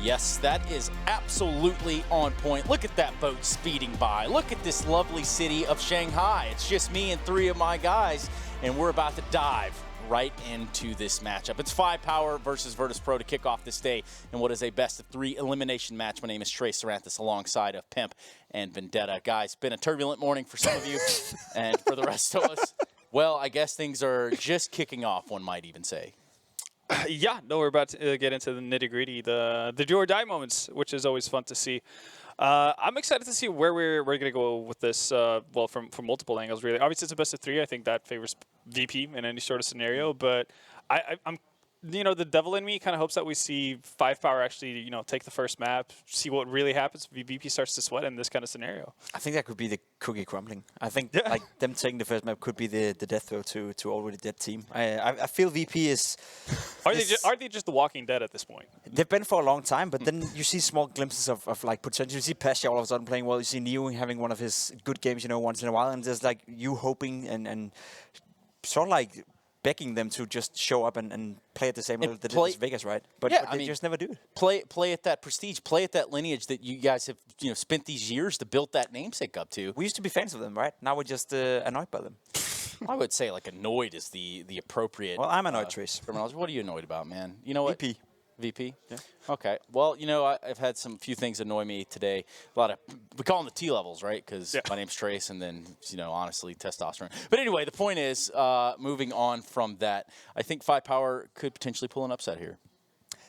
Yes, that is absolutely on point. Look at that boat speeding by. Look at this lovely city of Shanghai. It's just me and 3 of my guys, and we're about to dive right into this matchup. It's 5Power versus Virtus.pro to kick off this day in what is a best-of-3 elimination match. My name is Trey Saranthus alongside of Pimp and Vendetta. Guys, been a turbulent morning for some of you, and for the rest of us, well, I guess things are just kicking off, one might even say. Yeah, no, we're about to get into the nitty-gritty, the do or die moments, which is always fun to see. I'm excited to see where we're going to go with this, well, from multiple angles, really. Obviously, it's a best-of-3. I think that favors VP in any sort of scenario, but I'm the devil in me kind of hopes that we see 5Power actually, take the first map, see what really happens. VP starts to sweat in this kind of scenario. I think that could be the cookie crumbling. I think like them taking the first map could be the death throw to already dead team. I feel VP is. Are they just the Walking Dead at this point? They've been for a long time, but then you see small glimpses of like potential. You see Pasha all of a sudden playing well. You see Neo having one of his good games, once in a while, and there's like you hoping and sort of like begging them to just show up and play at the same level that it is Vegas, right? But, yeah, but they just never do it. Play at that prestige, play at that lineage that you guys have spent these years to build that namesake up to. We used to be fans of them, right? Now we're just annoyed by them. I would say like annoyed is the appropriate. Well, I'm annoyed, Trace. Terminology. What are you annoyed about, man? You know what? VP. VP? Yeah. Okay. Well, I've had few things annoy me today. We call them the T levels, right? Because my name's Trace, and then, honestly, testosterone. But anyway, the point is, moving on from that, I think 5Power could potentially pull an upset here.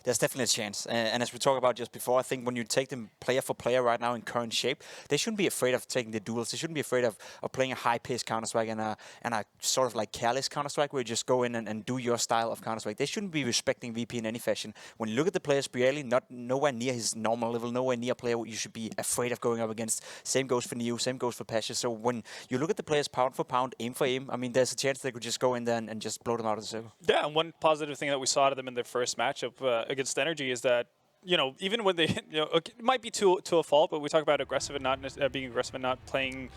There's definitely a chance. And as we talked about just before, I think when you take them player for player right now in current shape, they shouldn't be afraid of taking the duels. They shouldn't be afraid of playing a high-paced Counter-Strike and a sort of like careless Counter-Strike where you just go in and do your style of Counter-Strike. They shouldn't be respecting VP in any fashion. When you look at the players, Brielle, nowhere near his normal level, nowhere near a player you should be afraid of going up against. Same goes for Neo, same goes for Pasha. So when you look at the players pound for pound, aim for aim, I mean, there's a chance they could just go in there and just blow them out of the circle. Yeah, and one positive thing that we saw out of them in their first matchup against Energy is that, even when they, it might be to a fault, but we talk about aggressive and not being aggressive and not playing,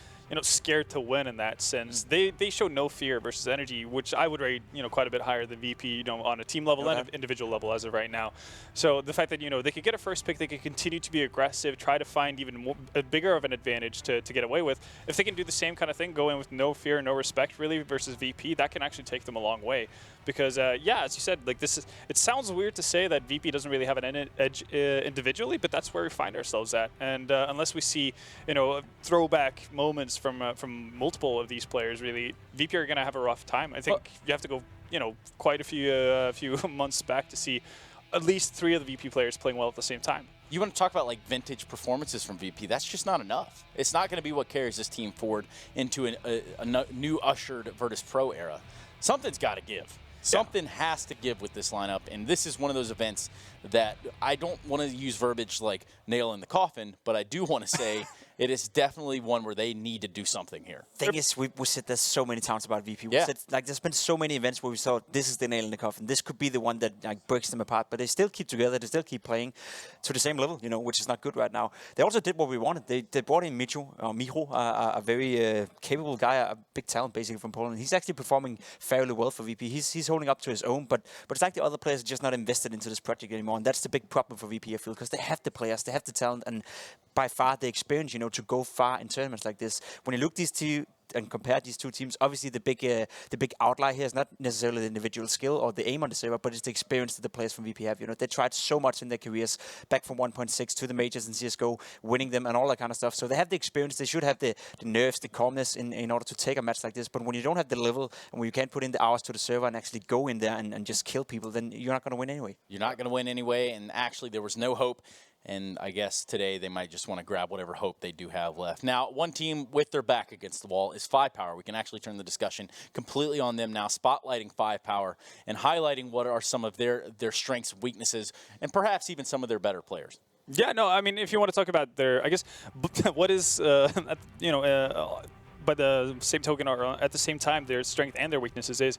scared to win in that sense. They show no fear versus Energy, which I would rate, quite a bit higher than VP, on a team level and an individual level as of right now. So the fact that, they could get a first pick, they could continue to be aggressive, try to find even more, a bigger of an advantage to get away with. If they can do the same kind of thing, go in with no fear, no respect really versus VP, that can actually take them a long way. Because, yeah, as you said, like it sounds weird to say that VP doesn't really have an edge individually, but that's where we find ourselves at. And unless we see, throwback moments from multiple of these players, really, VP are going to have a rough time. I think you have to go, quite a few months back to see at least 3 of the VP players playing well at the same time. You want to talk about like vintage performances from VP? That's just not enough. It's not going to be what carries this team forward into a new ushered Virtus.pro era. Something's got to give. Something has to give with this lineup, and this is one of those events that I don't want to use verbiage like nail in the coffin, but I do want to say it is definitely one where they need to do something here. Thing is, we said this so many times about VP. We said, like, there's been so many events where we thought this is the nail in the coffin. This could be the one that breaks them apart, but they still keep together. They still keep playing to the same level, which is not good right now. They also did what we wanted. They brought in Miho, a very capable guy, a big talent basically from Poland. He's actually performing fairly well for VP. He's holding up to his own, but it's like the other players are just not invested into this project anymore, and that's the big problem for VP, I feel, because they have the players, they have the talent, and by far the experience, to go far in tournaments like this. When you look these two and compare these two teams, obviously the big outlier here is not necessarily the individual skill or the aim on the server, but it's the experience that the players from VP have. They tried so much in their careers, back from 1.6 to the majors in CSGO, winning them and all that kind of stuff. So they have the experience. They should have the nerves, the calmness in order to take a match like this. But when you don't have the level and when you can't put in the hours to the server and actually go in there and just kill people, then you're not going to win anyway. You're not going to win anyway, and actually there was no hope. And I guess today they might just want to grab whatever hope they do have left. Now, one team with their back against the wall is 5Power. We can actually turn the discussion completely on them now, spotlighting 5Power and highlighting what are some of their strengths, weaknesses, and perhaps even some of their better players. Yeah, no, I mean, if you want to talk about their, I guess, what is, by the same token, or at the same time, their strength and their weaknesses is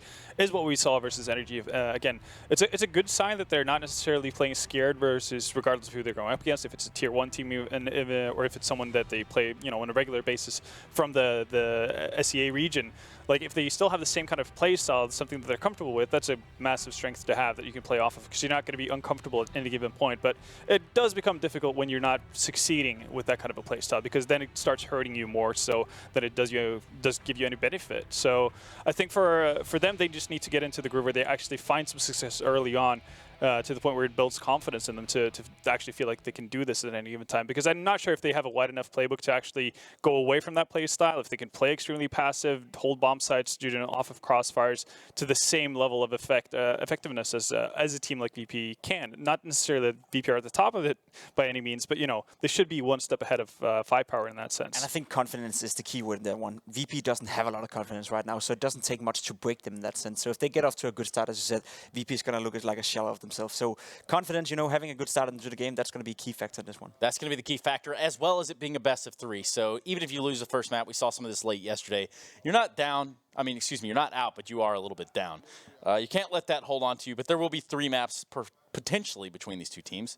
what we saw versus Energy. Again, it's a good sign that they're not necessarily playing scared versus regardless of who they're going up against. If it's a tier 1 team, or if it's someone that they play, on a regular basis from the SEA region. Like, if they still have the same kind of play style, something that they're comfortable with, that's a massive strength to have that you can play off of, because you're not going to be uncomfortable at any given point. But it does become difficult when you're not succeeding with that kind of a play style, because then it starts hurting you more so than it does give you any benefit. So I think for them, they just need to get into the groove where they actually find some success early on, to the point where it builds confidence in them to actually feel like they can do this at any given time. Because I'm not sure if they have a wide enough playbook to actually go away from that play style, if they can play extremely passive, hold bomb sites, off of crossfires to the same level of effectiveness as a team like VP can. Not necessarily that VP are at the top of it by any means, but they should be one step ahead of 5Power in that sense. And I think confidence is the key word in that one. VP doesn't have a lot of confidence right now, so it doesn't take much to break them in that sense. So if they get off to a good start, as you said, VP is going to look like a shell of themselves. So confidence, having a good start into the game, that's going to be a key factor in this one. That's going to be the key factor, as well as it being a best of 3. So even if you lose the first map, we saw some of this late yesterday, you're not down. I mean, excuse me, you're not out, but you are a little bit down. You can't let that hold on to you, but there will be 3 maps potentially between these two teams.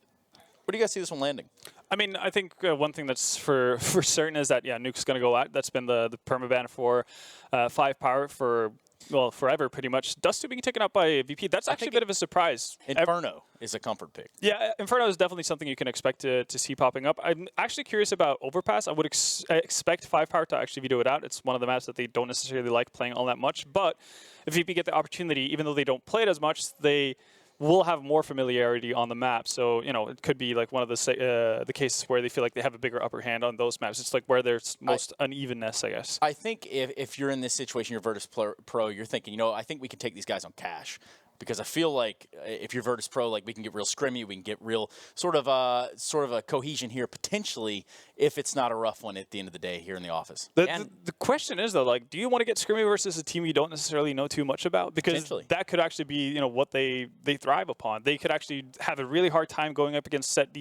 Where do you guys see this one landing? I mean, I think one thing that's for certain is that, Nuke's going to go out. That's been the permaban for 5Power for, well, forever, pretty much. Dust2 being taken up by VP, that's actually a bit of a surprise. Inferno is a comfort pick. Yeah, Inferno is definitely something you can expect to see popping up. I'm actually curious about Overpass. I would expect 5Power to actually veto it out. It's one of the maps that they don't necessarily like playing all that much. But if VP get the opportunity, even though they don't play it as much, they will have more familiarity on the map. So, it could be like one of the cases where they feel like they have a bigger upper hand on those maps. It's like where there's most unevenness, I guess. I think if you're in this situation, you're Virtus.pro, you're thinking, I think we can take these guys on cash. Because I feel like if you're Virtus.pro, like we can get real scrimmy, we can get real sort of a cohesion here potentially if it's not a rough one at the end of the day here in the office. The question is though, like, do you want to get scrimmy versus a team you don't necessarily know too much about? Because that could actually be what they thrive upon. They could actually have a really hard time going up against set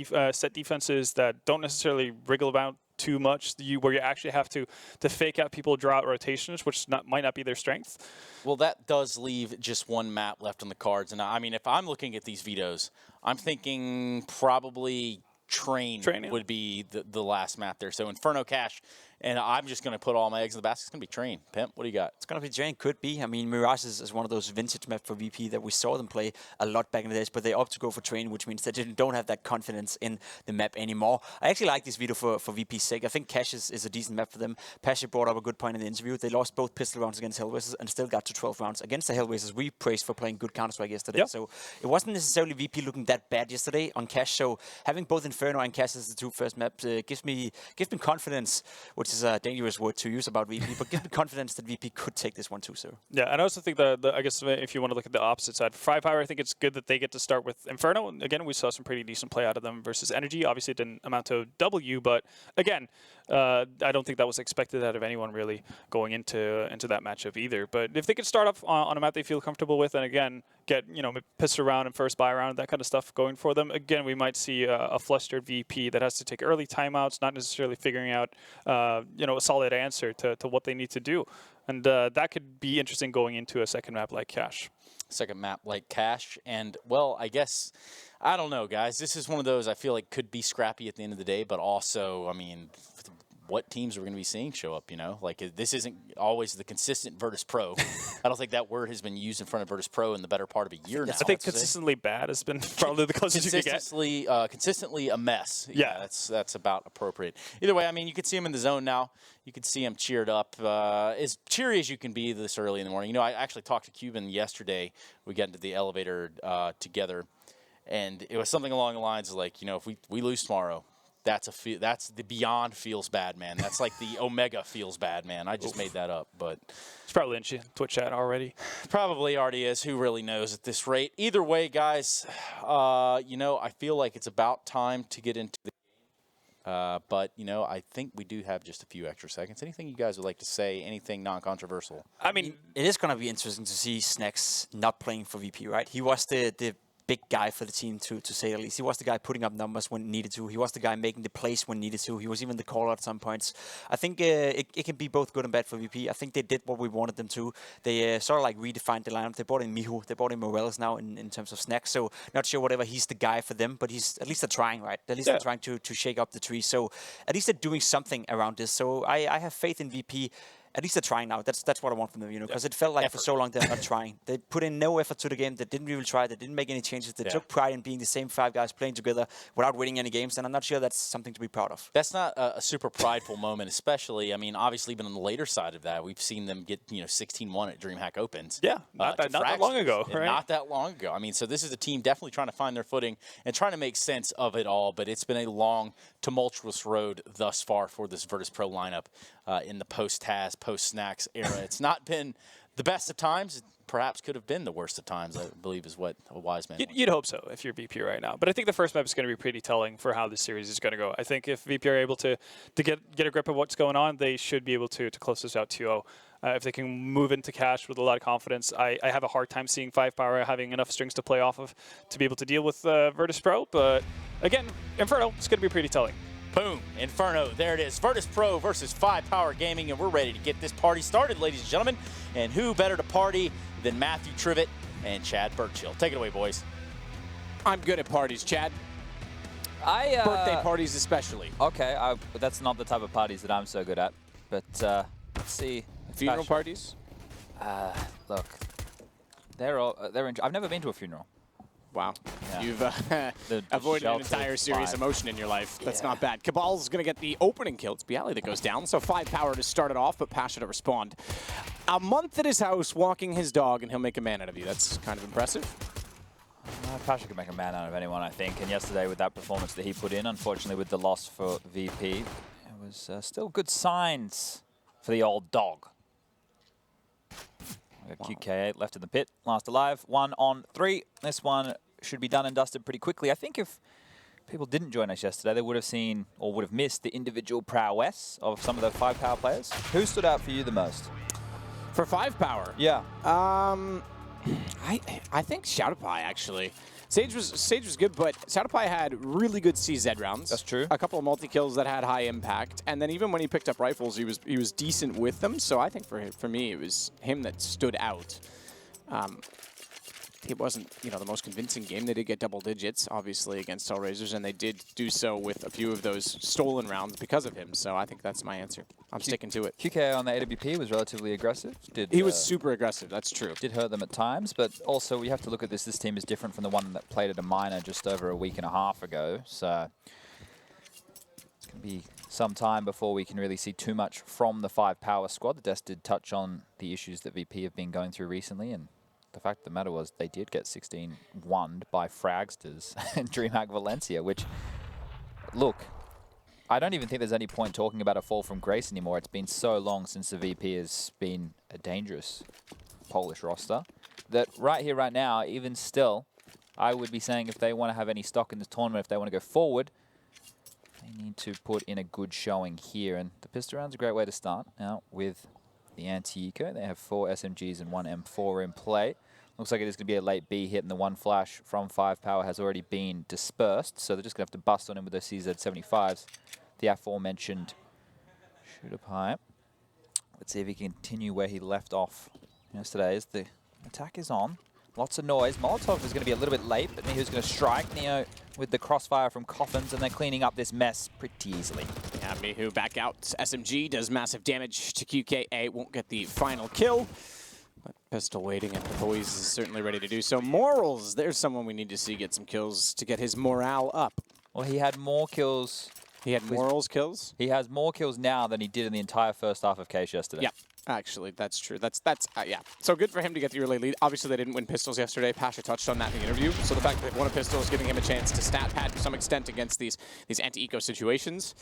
defenses that don't necessarily wriggle about too much, where you actually have to fake out people, draw out rotations, which might not be their strength. Well, that does leave just one map left on the cards. And I mean, if I'm looking at these vetoes, I'm thinking probably Train would be the last map there. So Inferno Cash, and I'm just going to put all my eggs in the basket. It's going to be Train. Pimp, what do you got? It's going to be Train. Could be. I mean, Mirage is one of those vintage maps for VP that we saw them play a lot back in the days, but they opt to go for Train, which means that they don't have that confidence in the map anymore. I actually like this veto for VP's sake. I think Cash is a decent map for them. Pasha brought up a good point in the interview. They lost both pistol rounds against Hellraisers and still got to 12 rounds against the Hellraisers. We praised for playing good Counter-Strike yesterday. Yep. So it wasn't necessarily VP looking that bad yesterday on Cash. So having both Inferno and Cash as the 2 first maps gives me confidence, which is a dangerous word to use about VP, but gives me confidence that VP could take this one too, sir. Yeah, and I also think that, I guess if you want to look at the opposite side, for 5Power, I think it's good that they get to start with Inferno. Again, we saw some pretty decent play out of them versus Energy. Obviously, it didn't amount to a W, but again, I don't think that was expected out of anyone really going into that matchup either. But if they could start off on a map they feel comfortable with, and again, get pissed around and first buy around, that kind of stuff going for them, again, we might see a flustered VP that has to take early timeouts, not necessarily figuring out a solid answer to what they need to do. And that could be interesting going into a second map like Cash. Second map like Cash. And, well, I guess, I don't know, guys. This is one of those I feel like could be scrappy at the end of the day, but also, I mean, what teams are we going to be seeing show up, Like, this isn't always the consistent Virtus.pro. I don't think that word has been used in front of Virtus.pro in the better part of a year now. I think consistently bad has been probably the closest you could get. Consistently a mess. Yeah. That's about appropriate. Either way, I mean, you can see him in the zone now. You can see him cheered up. As cheery as you can be this early in the morning. I actually talked to Cuban yesterday. We got into the elevator together, and it was something along the lines of like, if we lose tomorrow, that's the beyond feels bad, man. That's like the Omega feels bad, man. I just made that up, but it's probably in Twitch chat already. Probably already is. Who really knows at this rate? Either way, guys, I feel like it's about time to get into the game. But I think we do have just a few extra seconds. Anything you guys would like to say? Anything non-controversial? I mean, it is going to be interesting to see Snacks not playing for VP, right? He was the big guy for the team, to say the least. He was the guy putting up numbers when needed to. He was the guy making the plays when needed to. He was even the caller at some points. I think it can be both good and bad for VP. I think they did what we wanted them to. They sort of like redefined the lineup. They brought in Mihu. They brought in Morales now in terms of snacks. So not sure whatever he's the guy for them, but he's at least they're trying, right? At least they're trying to shake up the tree. So at least they're doing something around this. So I have faith in VP. At least they're trying now. That's what I want from them, you know, because it felt like for so long they're not trying. They put in no effort to the game. They didn't really try. They didn't make any changes. They took pride in being the same 5 guys playing together without winning any games, and I'm not sure that's something to be proud of. That's not a super prideful moment, especially, I mean, obviously, even on the later side of that, we've seen them get, 16-1 at DreamHack Opens. Yeah, not that long ago, right? Not that long ago. I mean, so this is a team definitely trying to find their footing and trying to make sense of it all, but it's been a long, tumultuous road thus far for this Virtus.pro lineup in the post-Taz, post-Snacks era. It's not been the best of times. It perhaps could have been the worst of times, I believe is what a wise man You'd hope so if you're VP right now. But I think the first map is going to be pretty telling for how this series is going to go. I think if VP are able to get a grip of what's going on, they should be able to close this out 2-0. If they can move into cash with a lot of confidence, I have a hard time seeing 5Power having enough strings to play off of to be able to deal with Virtus.pro. But again, Inferno, it's going to be pretty telling. Boom, Inferno, there it is. Virtus.pro versus 5Power Gaming, and we're ready to get this party started, ladies and gentlemen. And who better to party than Matthew Trivett and Chad Birchill? Take it away, boys. I'm good at parties, Chad. Birthday parties especially. Okay, that's not the type of parties that I'm so good at. But let's see. Funeral parties? Look, they're I've never been to a funeral. Wow. Yeah. You've avoided an entire serious emotion in your life. That's not bad. Cabal's going to get the opening kill. It's Bialy that goes down, so 5Power to start it off, but Pasha to respond. A month at his house walking his dog, and he'll make a man out of you. That's kind of impressive. Pasha can make a man out of anyone, I think. And yesterday with that performance that he put in, unfortunately with the loss for VP, it was still good signs for the old dog. QK8 left in the pit, last alive, 1 on 3. This one should be done and dusted pretty quickly. I think if people didn't join us yesterday, they would have seen or would have missed the individual prowess of some of the 5Power players. Who stood out for you the most? For 5Power? Yeah. I think Shoutify, actually. Sage was good, but Shoutify had really good CZ rounds. That's true. A couple of multi-kills that had high impact. And then even when he picked up rifles, he was decent with them. So I think for me, it was him that stood out. It wasn't, the most convincing game. They did get double digits, obviously, against Hellraisers, and they did do so with a few of those stolen rounds because of him. So I think that's my answer. I'm sticking to it. QK on the AWP was relatively aggressive. He was super aggressive, that's true. Did hurt them at times, but also we have to look at this. This team is different from the one that played at a minor just over a week and a half ago. So it's going to be some time before we can really see too much from the 5Power squad. The Des did touch on the issues that VP have been going through recently, and the fact of the matter was they did get 16-1'd by Fragsters in DreamHack Valencia, which, look, I don't even think there's any point talking about a fall from grace anymore. It's been so long since the VP has been a dangerous Polish roster that right here, right now, even still, I would be saying if they want to have any stock in this tournament, if they want to go forward, they need to put in a good showing here. And the pistol round's a great way to start now with the anti-eco. They have 4 SMGs and 1 M4 in play. Looks like it is going to be a late B hit, and the one flash from 5Power has already been dispersed, so they're just going to have to bust on him with those CZ75s. The aforementioned shooter pipe. Let's see if he can continue where he left off yesterday. As the attack is on, lots of noise. Molotov is going to be a little bit late, but Mihu's going to strike Neo with the crossfire from Coffins, and they're cleaning up this mess pretty easily. Yeah, Mihu back out. SMG does massive damage to QK8. Won't get the final kill. But Pistol waiting, and the boys is certainly ready to do so. Morals, there's someone we need to see get some kills to get his morale up. Well, he had more kills. He had Morals kills? He has more kills now than he did in the entire first half of Case yesterday. Yeah, actually, that's true. That's yeah. So good for him to get the early lead. Obviously, they didn't win pistols yesterday. Pasha touched on that in the interview. So the fact that they won a pistol is giving him a chance to stat pad to some extent against these anti-eco situations.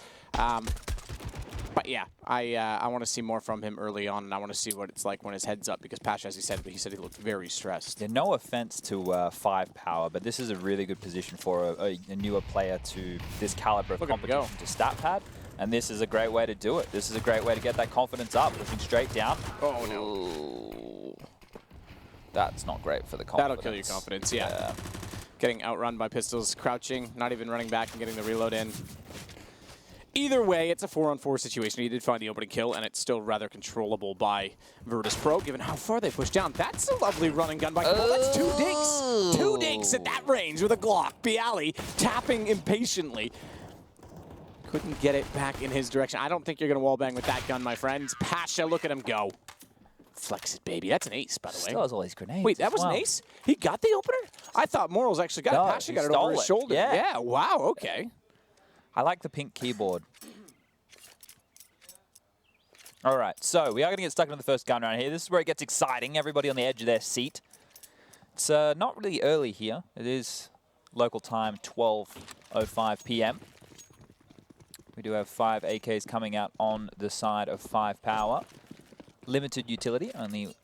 But yeah, I want to see more from him early on, and I want to see what it's like when his head's up, because Pasha, as he said he looked very stressed. Yeah, no offense to 5Power, but this is a really good position for a newer player to this caliber of competition to stat pad, and this is a great way to do it. This is a great way to get that confidence up, pushing straight down. Oh no. That's not great for the confidence. That'll kill your confidence, yeah. getting outrun by Pistols, crouching, not even running back and getting the reload in. Either way, it's a 4-on-4 situation. He did find the opening kill, and it's still rather controllable by Virtus.pro, given how far they push down. That's a lovely running gun by Kabal. That's 2 dinks. 2 dinks at that range with a Glock. Bialy tapping impatiently. Couldn't get it back in his direction. I don't think you're going to wallbang with that gun, my friends. Pasha, look at him go. Flex it, baby. That's an ace, by the way. Still has all these grenades. Wait, that was an ace? He got the opener? I thought Morals actually got it. Pasha got it over his shoulder. Yeah, wow, okay. I like the pink keyboard. All right, so we are going to get stuck into the first gun round here. This is where it gets exciting. Everybody on the edge of their seat. It's not really early here. It is local time, 12:05 p.m. We do have 5 AKs coming out on the side of 5Power. Limited utility, only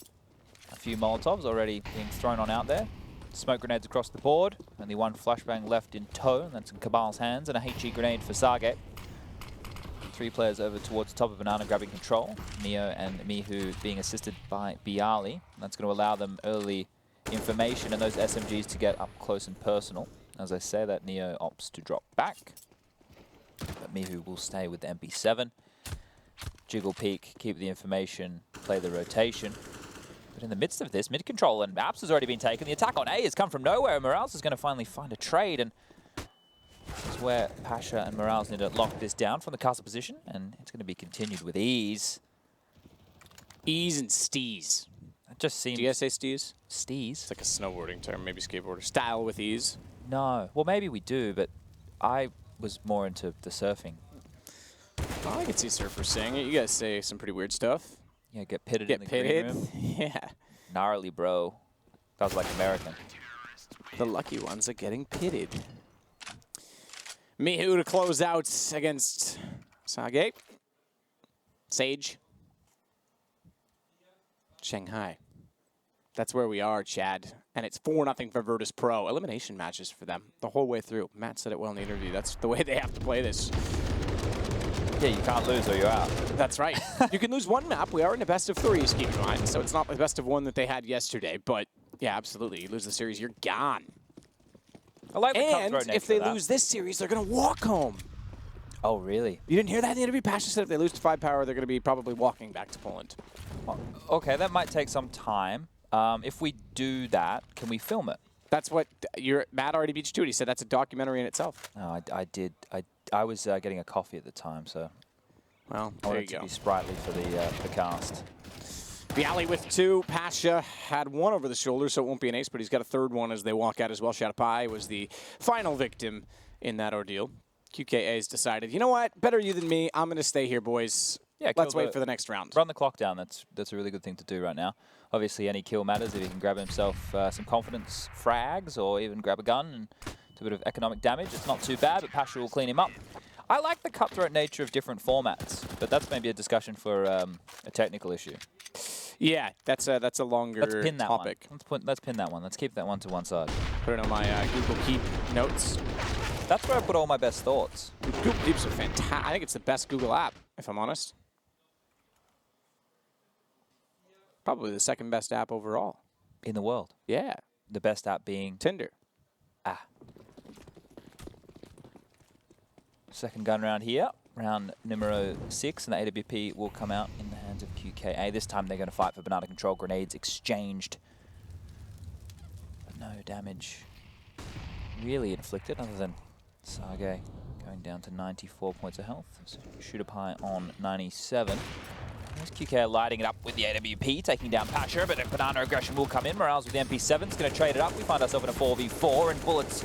a few Molotovs already being thrown on out there. Smoke grenades across the board. Only 1 flashbang left in tow, and that's in Kabal's hands, and a HE grenade for Sage. 3 players over towards the top of Banana grabbing control. Neo and Mihu being assisted by Bialy. That's going to allow them early information and those SMGs to get up close and personal. As I say that, Neo opts to drop back. But Mihu will stay with the MP7. Jiggle peek, keep the information, play the rotation. But in the midst of this, mid control and Maps has already been taken. The attack on A has come from nowhere, and Morales is going to finally find a trade. And this is where Pasha and Morales need to lock this down from the castle position, and it's going to be continued with ease. Ease and steez. It just seems... Do you guys say steez? Steez? It's like a snowboarding term, maybe skateboarder. Style with ease. No. Well, maybe we do, but I was more into the surfing. Oh, I can see surfers saying it. You guys say some pretty weird stuff. Yeah, get pitted Get in the green room. Yeah. Gnarly, bro. That was like American. The lucky ones are getting pitted. Mihu to close out against Sage. Sage. Shanghai. That's where we are, Chad. And it's 4-0 for Virtus.pro. Elimination matches for them the whole way through. Matt said it well in the interview. That's the way they have to play this. Yeah, you can't lose or you're out. That's right. You can lose 1 map. We are in a best of 3s, keep in mind. So it's not the best of 1 that they had yesterday. But, yeah, absolutely. You lose the series, you're gone. I like the And cutthroat nature if they of that. lose this series, they're going to walk home. Oh, really? You didn't hear that in the interview? Pasha said if they lose to 5Power, they're going to be probably walking back to Poland. Okay, that might take some time. If we do that, can we film it? That's what Matt already beat you to it. He said that's a documentary in itself. No, I did. I was getting a coffee at the time, so Well, I there wanted you to go. be sprightly for the cast. Bialy with 2. Pasha had 1 over the shoulder, so it won't be an ace, but he's got a 3rd one as they walk out as well. Shadapai was the final victim in that ordeal. QKA's decided, you know what? Better you than me. I'm going to stay here, boys. Yeah, let's wait for the next round. Run the clock down. That's a really good thing to do right now. Obviously, any kill matters. If he can grab himself some confidence frags or even grab a gun and do a bit of economic damage, it's not too bad, but Pasha will clean him up. I like the cutthroat nature of different formats, but that's maybe a discussion for a technical issue. Yeah, that's a longer Let's pin that topic. one. Let's pin that one. Let's keep that one to one side. Put it on my Google Keep notes. That's where I put all my best thoughts. Google Keep's a fantastic. I think it's the best Google app, if I'm honest. Probably the 2nd best app overall. In the world. Yeah. The best app being Tinder. Second gun round here. Round numero 6, and the AWP will come out in the hands of QKA. This time they're going to fight for banana control. Grenades exchanged. But no damage really inflicted other than Sage going down to 94 points of health. So Shooter Pie on 97. There's QKA lighting it up with the AWP, taking down Pasha, but a banana aggression will come in. Morales with the MP7 is going to trade it up. We find ourselves in a 4v4, and bullets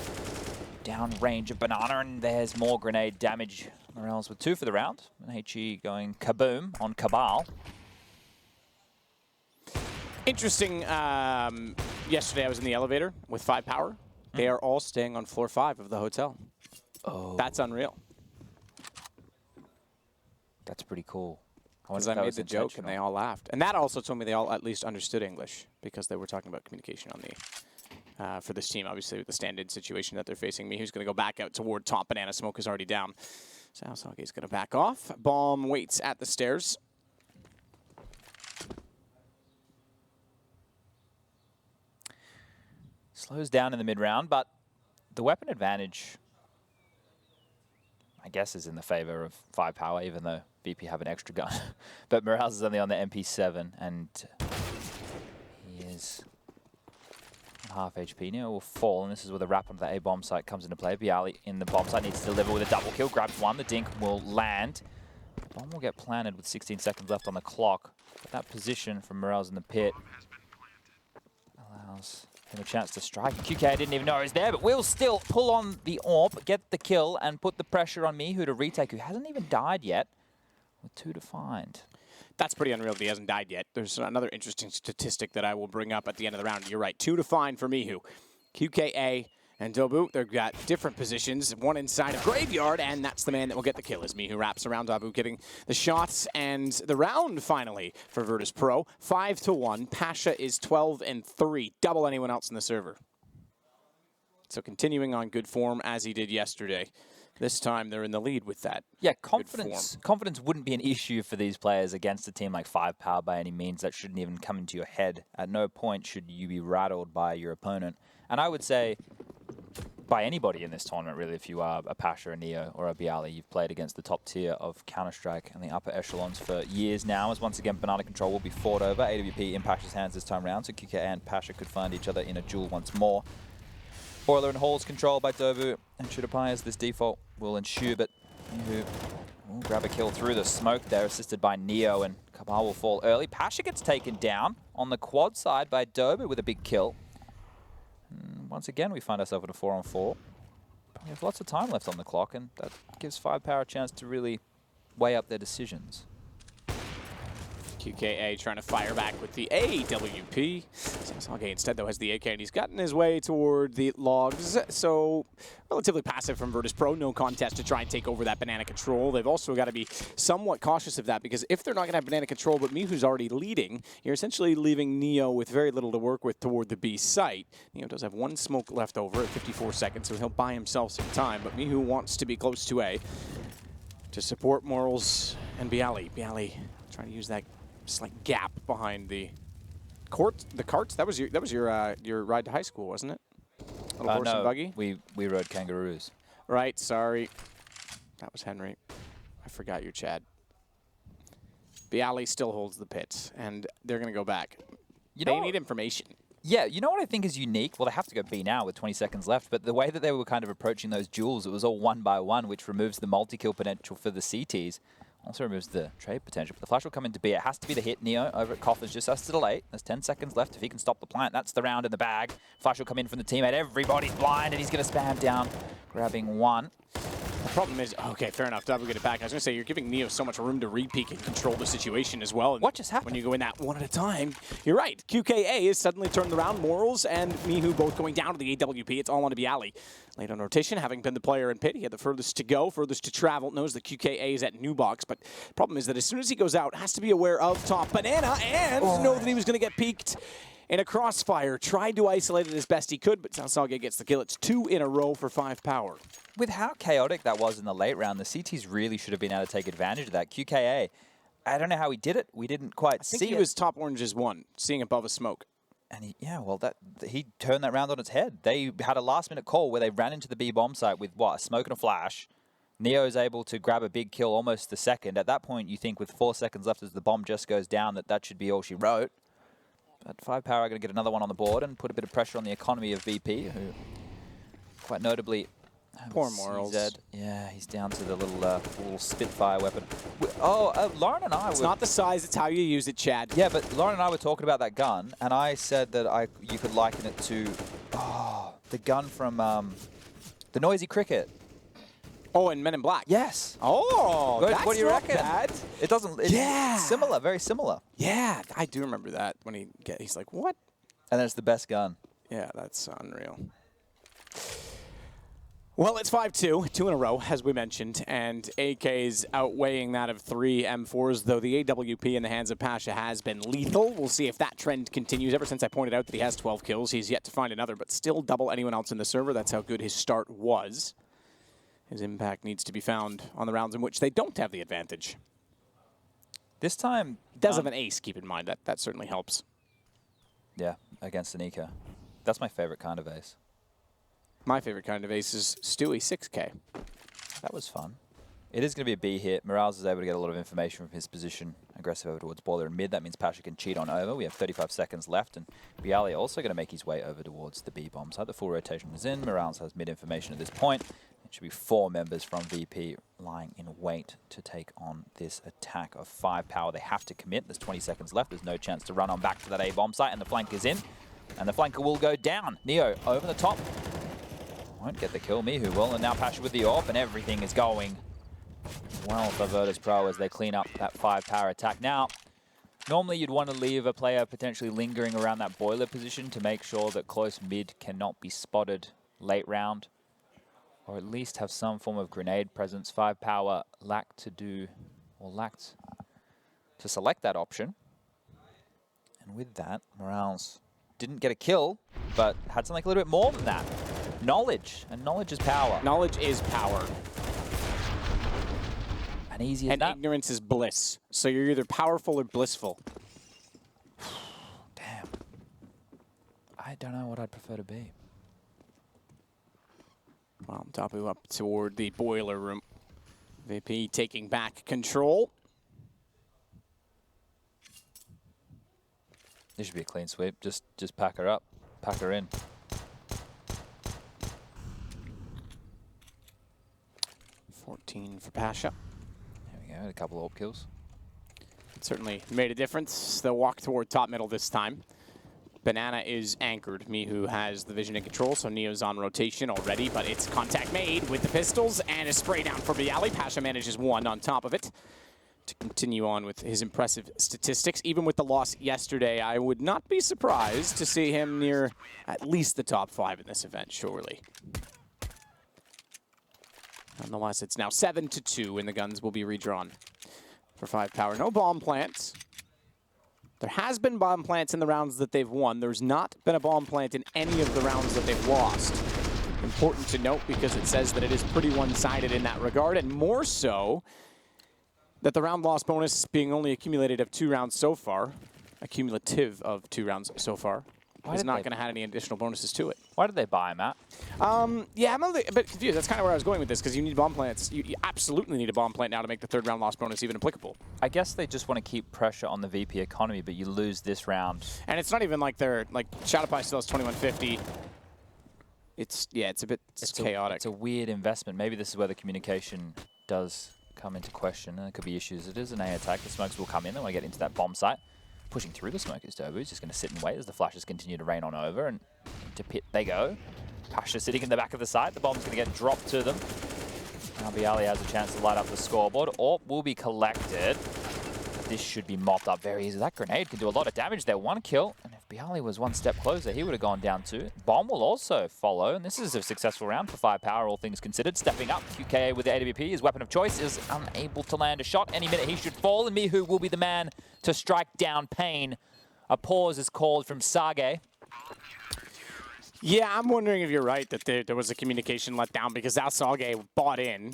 down range of banana, and there's more grenade damage. Morales with 2 for the round, and HE going kaboom on Kabal. Interesting. Yesterday I was in the elevator with 5Power. They are all staying on floor 5 of the hotel. Oh, That's unreal. that's pretty cool. Because I made the joke and they all laughed. And that also told me they all at least understood English because they were talking about communication on the for this team, obviously, with the stand-in situation that they're facing. Me, who's going to go back out toward top. Banana Smoke is already down. So Sage's going to back off. Bomb waits at the stairs. Slows down in the mid-round, but the weapon advantage, I guess, is in the favor of 5Power, even though BP have an extra gun. But Morales is only on the MP7, and he is on half HP. Neo will fall, and this is where the wrap onto the A bomb site comes into play. Bialy in the bomb site needs to deliver with a double kill, grabs one. The dink will land. The bomb will get planted with 16 seconds left on the clock. But that position from Morales in the pit allows him a chance to strike. QK didn't even know he was there, but will still pull on the AWP, get the kill, and put the pressure on Mihu to retake, who hasn't even died yet, with 2 to find. That's pretty unreal that he hasn't died yet. There's another interesting statistic that I will bring up at the end of the round. You're right, 2 to find for Mihu. QKA and Dobu, they've got different positions, one inside a graveyard, and that's the man that will get the kill as Mihu wraps around Dobu, getting the shots and the round finally for Virtus.pro. 5 to 1. Pasha is 12 and 3, double anyone else in the server. So continuing on good form as he did yesterday. This time they're in the lead with that. Yeah, confidence wouldn't be an issue for these players against a team like 5Power by any means. That shouldn't even come into your head. At no point should you be rattled by your opponent. And I would say by anybody in this tournament, really, if you are a Pasha, a Neo, or a Bialy, you've played against the top tier of Counter-Strike and the upper echelons for years now, as once again Banana Control will be fought over. AWP in Pasha's hands this time round, so QK and Pasha could find each other in a duel once more. Boiler and Hall's controlled by Dobu and Shootapai as this default will ensue, but Mihu will grab a kill through the smoke there, assisted by Neo, and Kabal will fall early. Pasha gets taken down on the quad side by Dobu with a big kill. And once again, we find ourselves in a 4-on-4. We have lots of time left on the clock, and that gives 5Power a chance to really weigh up their decisions. QKA trying to fire back with the AWP. Samsage instead, though, has the AK, and he's gotten his way toward the logs. So, relatively passive from Virtus.pro. No contest to try and take over that banana control. They've also got to be somewhat cautious of that, because if they're not going to have banana control, but Mihu's already leading, you're essentially leaving Neo with very little to work with toward the B site. Neo does have one smoke left over at 54 seconds, so he'll buy himself some time, but Mihu wants to be close to A to support Morals and Bialy. Bialy trying to use that slight gap behind the carts. That was your ride to high school, wasn't it? Little horse and buggy. We rode kangaroos. Right. Sorry, that was Henry. I forgot your Chad. Bialy still holds the pits, and they're going to go back. They need information. Yeah, you know what I think is unique? Well, they have to go B now with 20 seconds left, but the way that they were kind of approaching those duels, it was all 1 by 1, which removes the multi-kill potential for the CTs. Also removes the trade potential. But the flash will come into B. It has to be the hit. Neo over at Coffers just has to delay. There's 10 seconds left. If he can stop the plant, that's the round in the bag. Flash will come in from the teammate. Everybody's blind, and he's going to spam down, grabbing one. The problem is, okay, fair enough. Double get it back. I was going to say, you're giving Neo so much room to re-peek and control the situation as well. And what just happened? When you go in that one at a time, you're right. QKA is suddenly turned around. Morals and Mihu both going down to the AWP. It's all on to Bialy. Late on rotation, having been the player in pit, he had the furthest to go, furthest to travel, knows the QKA is at new box, but the problem is that as soon as he goes out, has to be aware of top banana and know that he was going to get peeked in a crossfire. Tried to isolate it as best he could, but Samsage gets the kill. It's 2 in a row for 5Power. With how chaotic that was in the late round, the CTs really should have been able to take advantage of that. QKA, I don't know how he did it. We didn't quite see it. I think he was top oranges 1, seeing above a smoke. And he turned that round on its head. They had a last-minute call where they ran into the B bomb site with, what, a smoke and a flash. Neo's able to grab a big kill almost the second. At that point, you think with 4 seconds left as the bomb just goes down that should be all she wrote. But 5Power are going to get another one on the board and put a bit of pressure on the economy of BP, who quite notably... Poor Morals. Yeah, he's down to the little Spitfire weapon. Lauren and I It's not the size, it's how you use it, Chad. Yeah, but Lauren and I were talking about that gun, and I said that you could liken it to the gun from the Noisy Cricket. Oh, and Men in Black. Yes. Oh, what do you reckon? Bad. It doesn't. It's similar, very similar. Yeah, I do remember that when he's like, what? And then it's the best gun. Yeah, that's unreal. Well, it's 5-2, 2 in a row, as we mentioned, and AK's outweighing that of 3 M4s, though the AWP in the hands of Pasha has been lethal. We'll see if that trend continues. Ever since I pointed out that he has 12 kills, he's yet to find another, but still double anyone else in the server. That's how good his start was. His impact needs to be found on the rounds in which they don't have the advantage. This time... He does have an ace, keep in mind. That certainly helps. Yeah, against Anika. That's my favorite kind of ace. My favorite kind of ace is Stewie 6K. That was fun. It is going to be a B hit. Morales is able to get a lot of information from his position. Aggressive over towards Boiler and mid. That means Pasha can cheat on over. We have 35 seconds left, and Bialy also going to make his way over towards the B bomb site. The full rotation is in. Morales has mid information at this point. It should be 4 members from VP lying in wait to take on this attack of 5Power. They have to commit. There's 20 seconds left. There's no chance to run on back to that A bomb site, and the flank is in. And the flanker will go down. Neo over the top. Won't get the kill. Mihu will, and now Pasha with the AWP, and everything is going well for Virtus.pro as they clean up that 5Power attack. Now, normally you'd want to leave a player potentially lingering around that boiler position to make sure that close mid cannot be spotted late round, or at least have some form of grenade presence. 5Power lacked to select that option. And with that, Morales didn't get a kill, but had something a little bit more than that. Knowledge, and knowledge is power. Knowledge is power. And easy as And that. ignorance is bliss. So you're either powerful or blissful. Damn. I don't know what I'd prefer to be. Well, Tapu up toward the boiler room. VP taking back control. This should be a clean sweep. Just pack her up. Pack her in. 14 for Pasha. There we go. A couple of AWP kills. Certainly made a difference. They'll walk toward top middle this time. Banana is anchored. Mihu has the vision and control, so Neo's on rotation already, but it's contact made with the pistols and a spray down for Bialy. Pasha manages 1 on top of it to continue on with his impressive statistics. Even with the loss yesterday, I would not be surprised to see him near at least the top 5 in this event, surely. Nonetheless, it's now 7-2, and the guns will be redrawn for 5Power. No bomb plants. There has been bomb plants in the rounds that they've won. There's not been a bomb plant in any of the rounds that they've lost. Important to note because it says that it is pretty one-sided in that regard, and more so that the round loss bonus being only accumulated of 2 rounds so far, accumulative of 2 rounds so far, is not going to have any additional bonuses to it. Why did they buy him, Matt? Yeah, I'm a bit confused. That's kind of where I was going with this, because you need bomb plants. You absolutely need a bomb plant now to make the 3rd round loss bonus even applicable. I guess they just want to keep pressure on the VP economy, but you lose this round. And it's not even like they're, like, Shadowpie still has 2150. It's a bit chaotic. It's a weird investment. Maybe this is where the communication does come into question, and there could be issues. It is an A attack. The smokes will come in. They want to get into that bomb site. Pushing through the smoke is Dobu. He's just going to sit and wait as the flashes continue to rain on over, and into pit they go. Pasha sitting in the back of the site. The bomb's going to get dropped to them. Now Bialy has a chance to light up the scoreboard. AWP will be collected. This should be mopped up very easily. That grenade can do a lot of damage there. 1 kill. And if Bialy was 1 step closer, he would have gone down 2. Bomb will also follow. And this is a successful round for 5Power, all things considered. Stepping up, QKA with the AWP. His weapon of choice is unable to land a shot. Any minute he should fall. And Mihu will be the man to strike down Pain. A pause is called from Sage. Yeah, I'm wondering if you're right that there was a communication letdown because Sage bought in.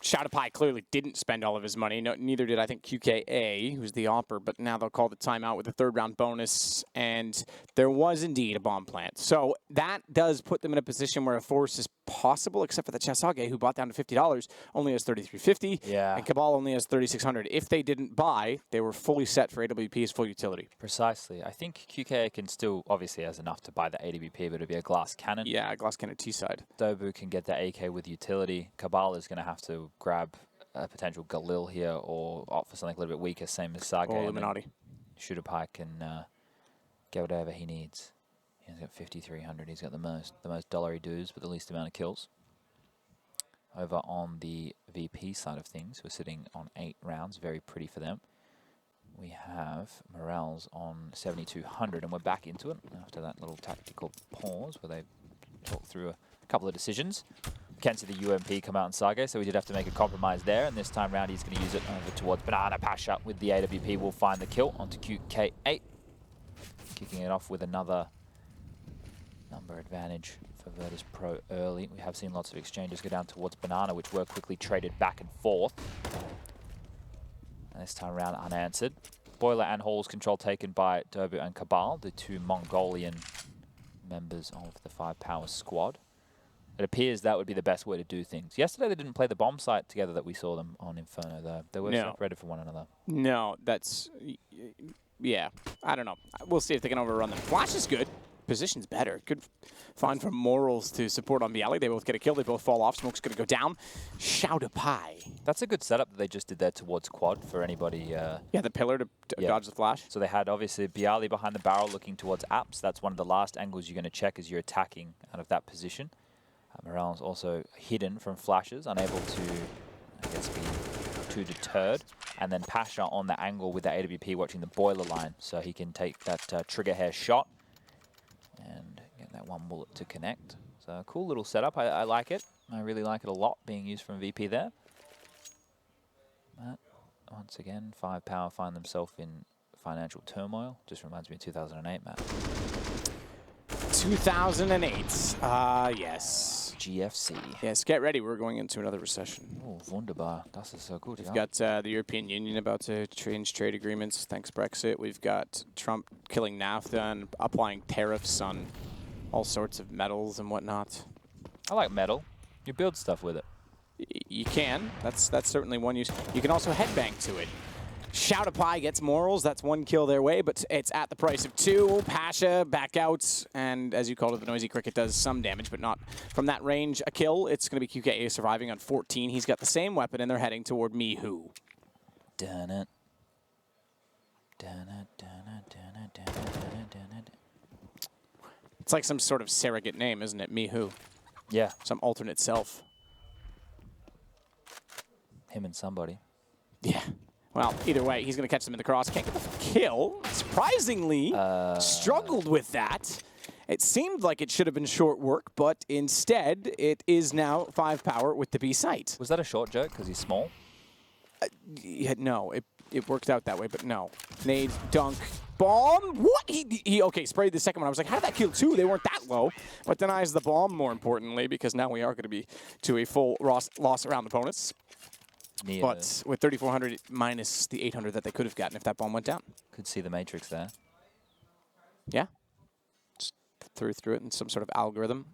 Shadowpie clearly didn't spend all of his money. No, neither did, I think, QKA, who's the opper, but now they'll call the timeout with a 3rd round bonus, and there was indeed a bomb plant. So that does put them in a position where a force is possible, except for the Chasage, who bought down to $50, only has $33.50, and Cabal only has $3,600. If they didn't buy, they were fully set for AWP's full utility. Precisely. I think QKA can still, obviously has enough to buy the AWP, but it'll be a glass cannon. Yeah, a glass cannon T-side. Dobu can get the AK with utility. Cabal is going to have to grab a potential Galil here or opt for something a little bit weaker, same as Sage. Or Illuminati. Shooterpie can get whatever he needs. He's got 5,300. He's got the most dollary dues, but the least amount of kills. Over on the VP side of things, we're sitting on 8 rounds. Very pretty for them. We have Morales on 7,200, and we're back into it after that little tactical pause where they talked through a couple of decisions. We can see the UMP come out in Sage, so we did have to make a compromise there, and this time round he's going to use it over towards Banana. Pasha with the AWP will find the kill onto QK8. Kicking it off with another number advantage for Virtus.pro early. We have seen lots of exchanges go down towards Banana, which were quickly traded back and forth. And this time around unanswered. Boiler and Halls control taken by Dobu and Cabal, the 2 Mongolian members of the 5Power squad. it appears that would be the best way to do things. Yesterday, they didn't play the bomb site together that we saw them on Inferno, though. They were separated from one another. No, that's... Yeah, I don't know. We'll see if they can overrun them. Flash is good. Position's better. Good find from Morals to support on Bialy. They both get a kill. They both fall off. Smoke's going to go down. ChinaJoy. That's a good setup that they just did there towards quad for anybody. Yeah, the pillar to dodge the flash. So they had, obviously, Bialy behind the barrel looking towards apps. That's one of the last angles you're going to check as you're attacking out of that position. Morale's also hidden from flashes, unable to, I guess, be too deterred. And then Pasha on the angle with the AWP watching the boiler line, so he can take that trigger hair shot and get that one bullet to connect. So a cool little setup. I like it. I really like it a lot being used from VP there. But once again, 5Power find themselves in financial turmoil. Just reminds me of 2008, Matt. 2008. Yes. GFC. Yes, get ready. We're going into another recession. Oh, wunderbar. Das ist so gut. We've got the European Union about to change trade agreements thanks Brexit. We've got Trump killing NAFTA and applying tariffs on all sorts of metals and whatnot. I like metal. You build stuff with it. You can. That's certainly one use. You can also headbang to it. ChinaJoy gets Morals. That's one kill their way, but it's at the price of 2. Pasha back out, and as you called it, the Noisy Cricket does some damage, but not from that range. A kill. It's going to be QKA surviving on 14. He's got the same weapon, and they're heading toward Mihu. Dun it. It's like some sort of surrogate name, isn't it? Mihu. Yeah. Some alternate self. Him and somebody. Yeah. Well, either way, he's going to catch them in the cross. Can't get the kill. Surprisingly, struggled with that. It seemed like it should have been short work, but instead, it is now 5Power with the B site. Was that a short joke because he's small? No, it worked out that way, but no. Nade, dunk, bomb. What? He okay, sprayed the second one. I was like, how did that kill 2? They weren't that low. But denies the bomb, more importantly, because now we are going to be to a full loss around opponents. Yeah. But with 3,400 minus the 800 that they could have gotten if that bomb went down. Could see the matrix there. Yeah. Just threw it in some sort of algorithm.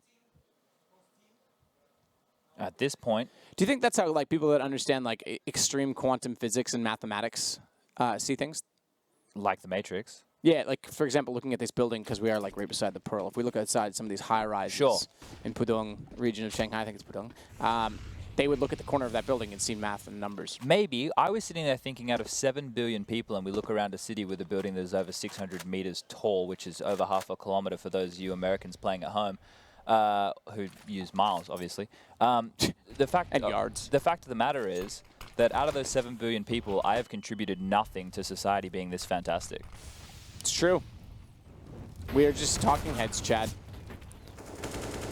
At this point. Do you think that's how like people that understand like extreme quantum physics and mathematics see things? Like the matrix. Yeah, like for example, looking at this building, because we are like right beside the Pearl. If we look outside some of these high rises in Pudong region of Shanghai, I think it's Pudong. They would look at the corner of that building and see math and numbers. Maybe. I was sitting there thinking out of 7 billion people and we look around a city with a building that is over 600 meters tall, which is over half a kilometer for those of you Americans playing at home, who use miles, obviously. The fact yards. The fact of the matter is that out of those 7 billion people, I have contributed nothing to society being this fantastic. It's true. We are just talking heads, Chad.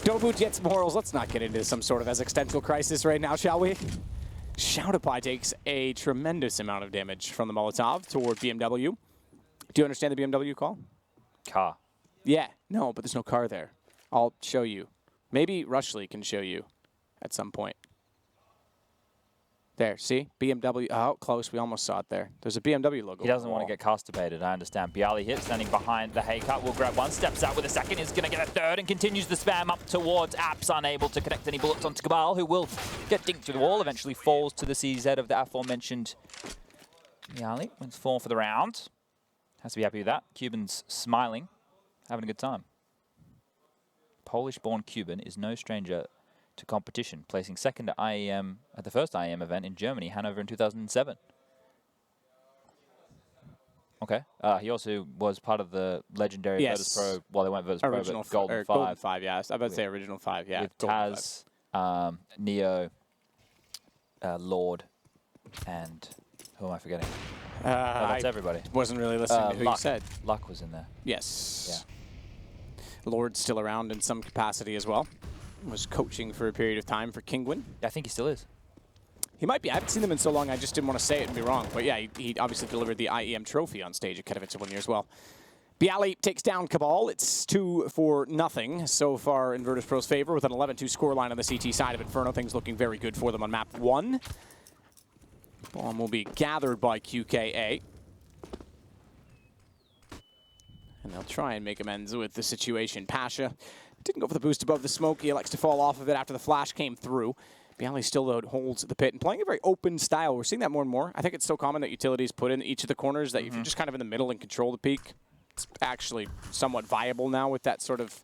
Dobu gets Morals. Let's not get into some sort of existential crisis right now, shall we? ChinaJoy takes a tremendous amount of damage from the Molotov toward BMW. Do you understand the BMW call? Car. Yeah. No, but there's no car there. I'll show you. Maybe Rushley can show you at some point. There, see? BMW. Oh, close. We almost saw it there. There's a BMW logo. He doesn't want to get constipated, I understand. Bialy hit, standing behind the hay cut. Will grab one, steps out with a second, is going to get a third, and continues the spam up towards Apps, unable to connect any bullets onto Cabal, who will get dinked through the wall, eventually falls to the CZ of the aforementioned Bialy. Wins 4 for the round. Has to be happy with that. Cuban's smiling, having a good time. Polish-born Cuban is no stranger to competition, placing second at IEM at the first IEM event in Germany, Hanover in 2007. Okay. He also was part of the legendary Virtus.pro. Well, they weren't Virtus.pro, but Golden 5. Golden 5, yeah. I was about to say original 5, yeah. With Taz, Neo, Lord, and who am I forgetting? That's everybody. Wasn't really listening to who Luck. you said. Luck was in there. Yes. Yeah. Lord's still around in some capacity as well. Was coaching for a period of time for Kingwin. I think he still is. He might be. I haven't seen them in so long, I just didn't want to say it and be wrong. But yeah, he obviously delivered the IEM trophy on stage at Katowice 1 year as well. Bialy takes down Cabal. It's 2-0 so far in Virtus.pro's favor with an 11-2 scoreline on the CT side of Inferno. Things looking very good for them on map 1. Bomb will be gathered by QKA. And they'll try and make amends with the situation. Pasha Didn't go for the boost above the smoke. He elects to fall off of it after the flash came through. Bialy still, though, holds the pit and playing a very open style. We're seeing that more and more. I think it's so common that utilities put in each of the corners that if you're just kind of in the middle and control the peak, it's actually somewhat viable now with that sort of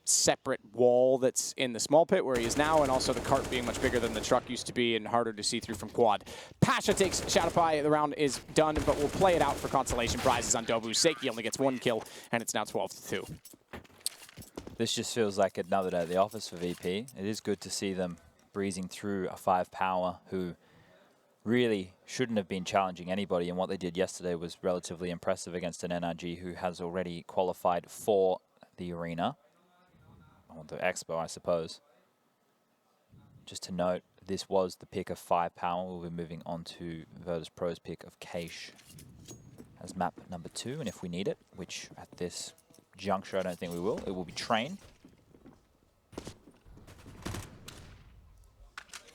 separate wall that's in the small pit where he is now, and also the cart being much bigger than the truck used to be and harder to see through from quad. Pasha takes Shadowpie. The round is done, but we'll play it out for consolation prizes on Dobu's sake. He only gets 1 kill, and it's now 12-2. This just feels like another day at the office for VP. It is good to see them breezing through a 5-power who really shouldn't have been challenging anybody, and what they did yesterday was relatively impressive against an NRG who has already qualified for the arena. Or the Expo, I suppose. Just to note, this was the pick of 5-power. We'll be moving on to Virtus.pro's pick of Keish as map number 2, and if we need it, which at this juncture I don't think we will, it will be Train.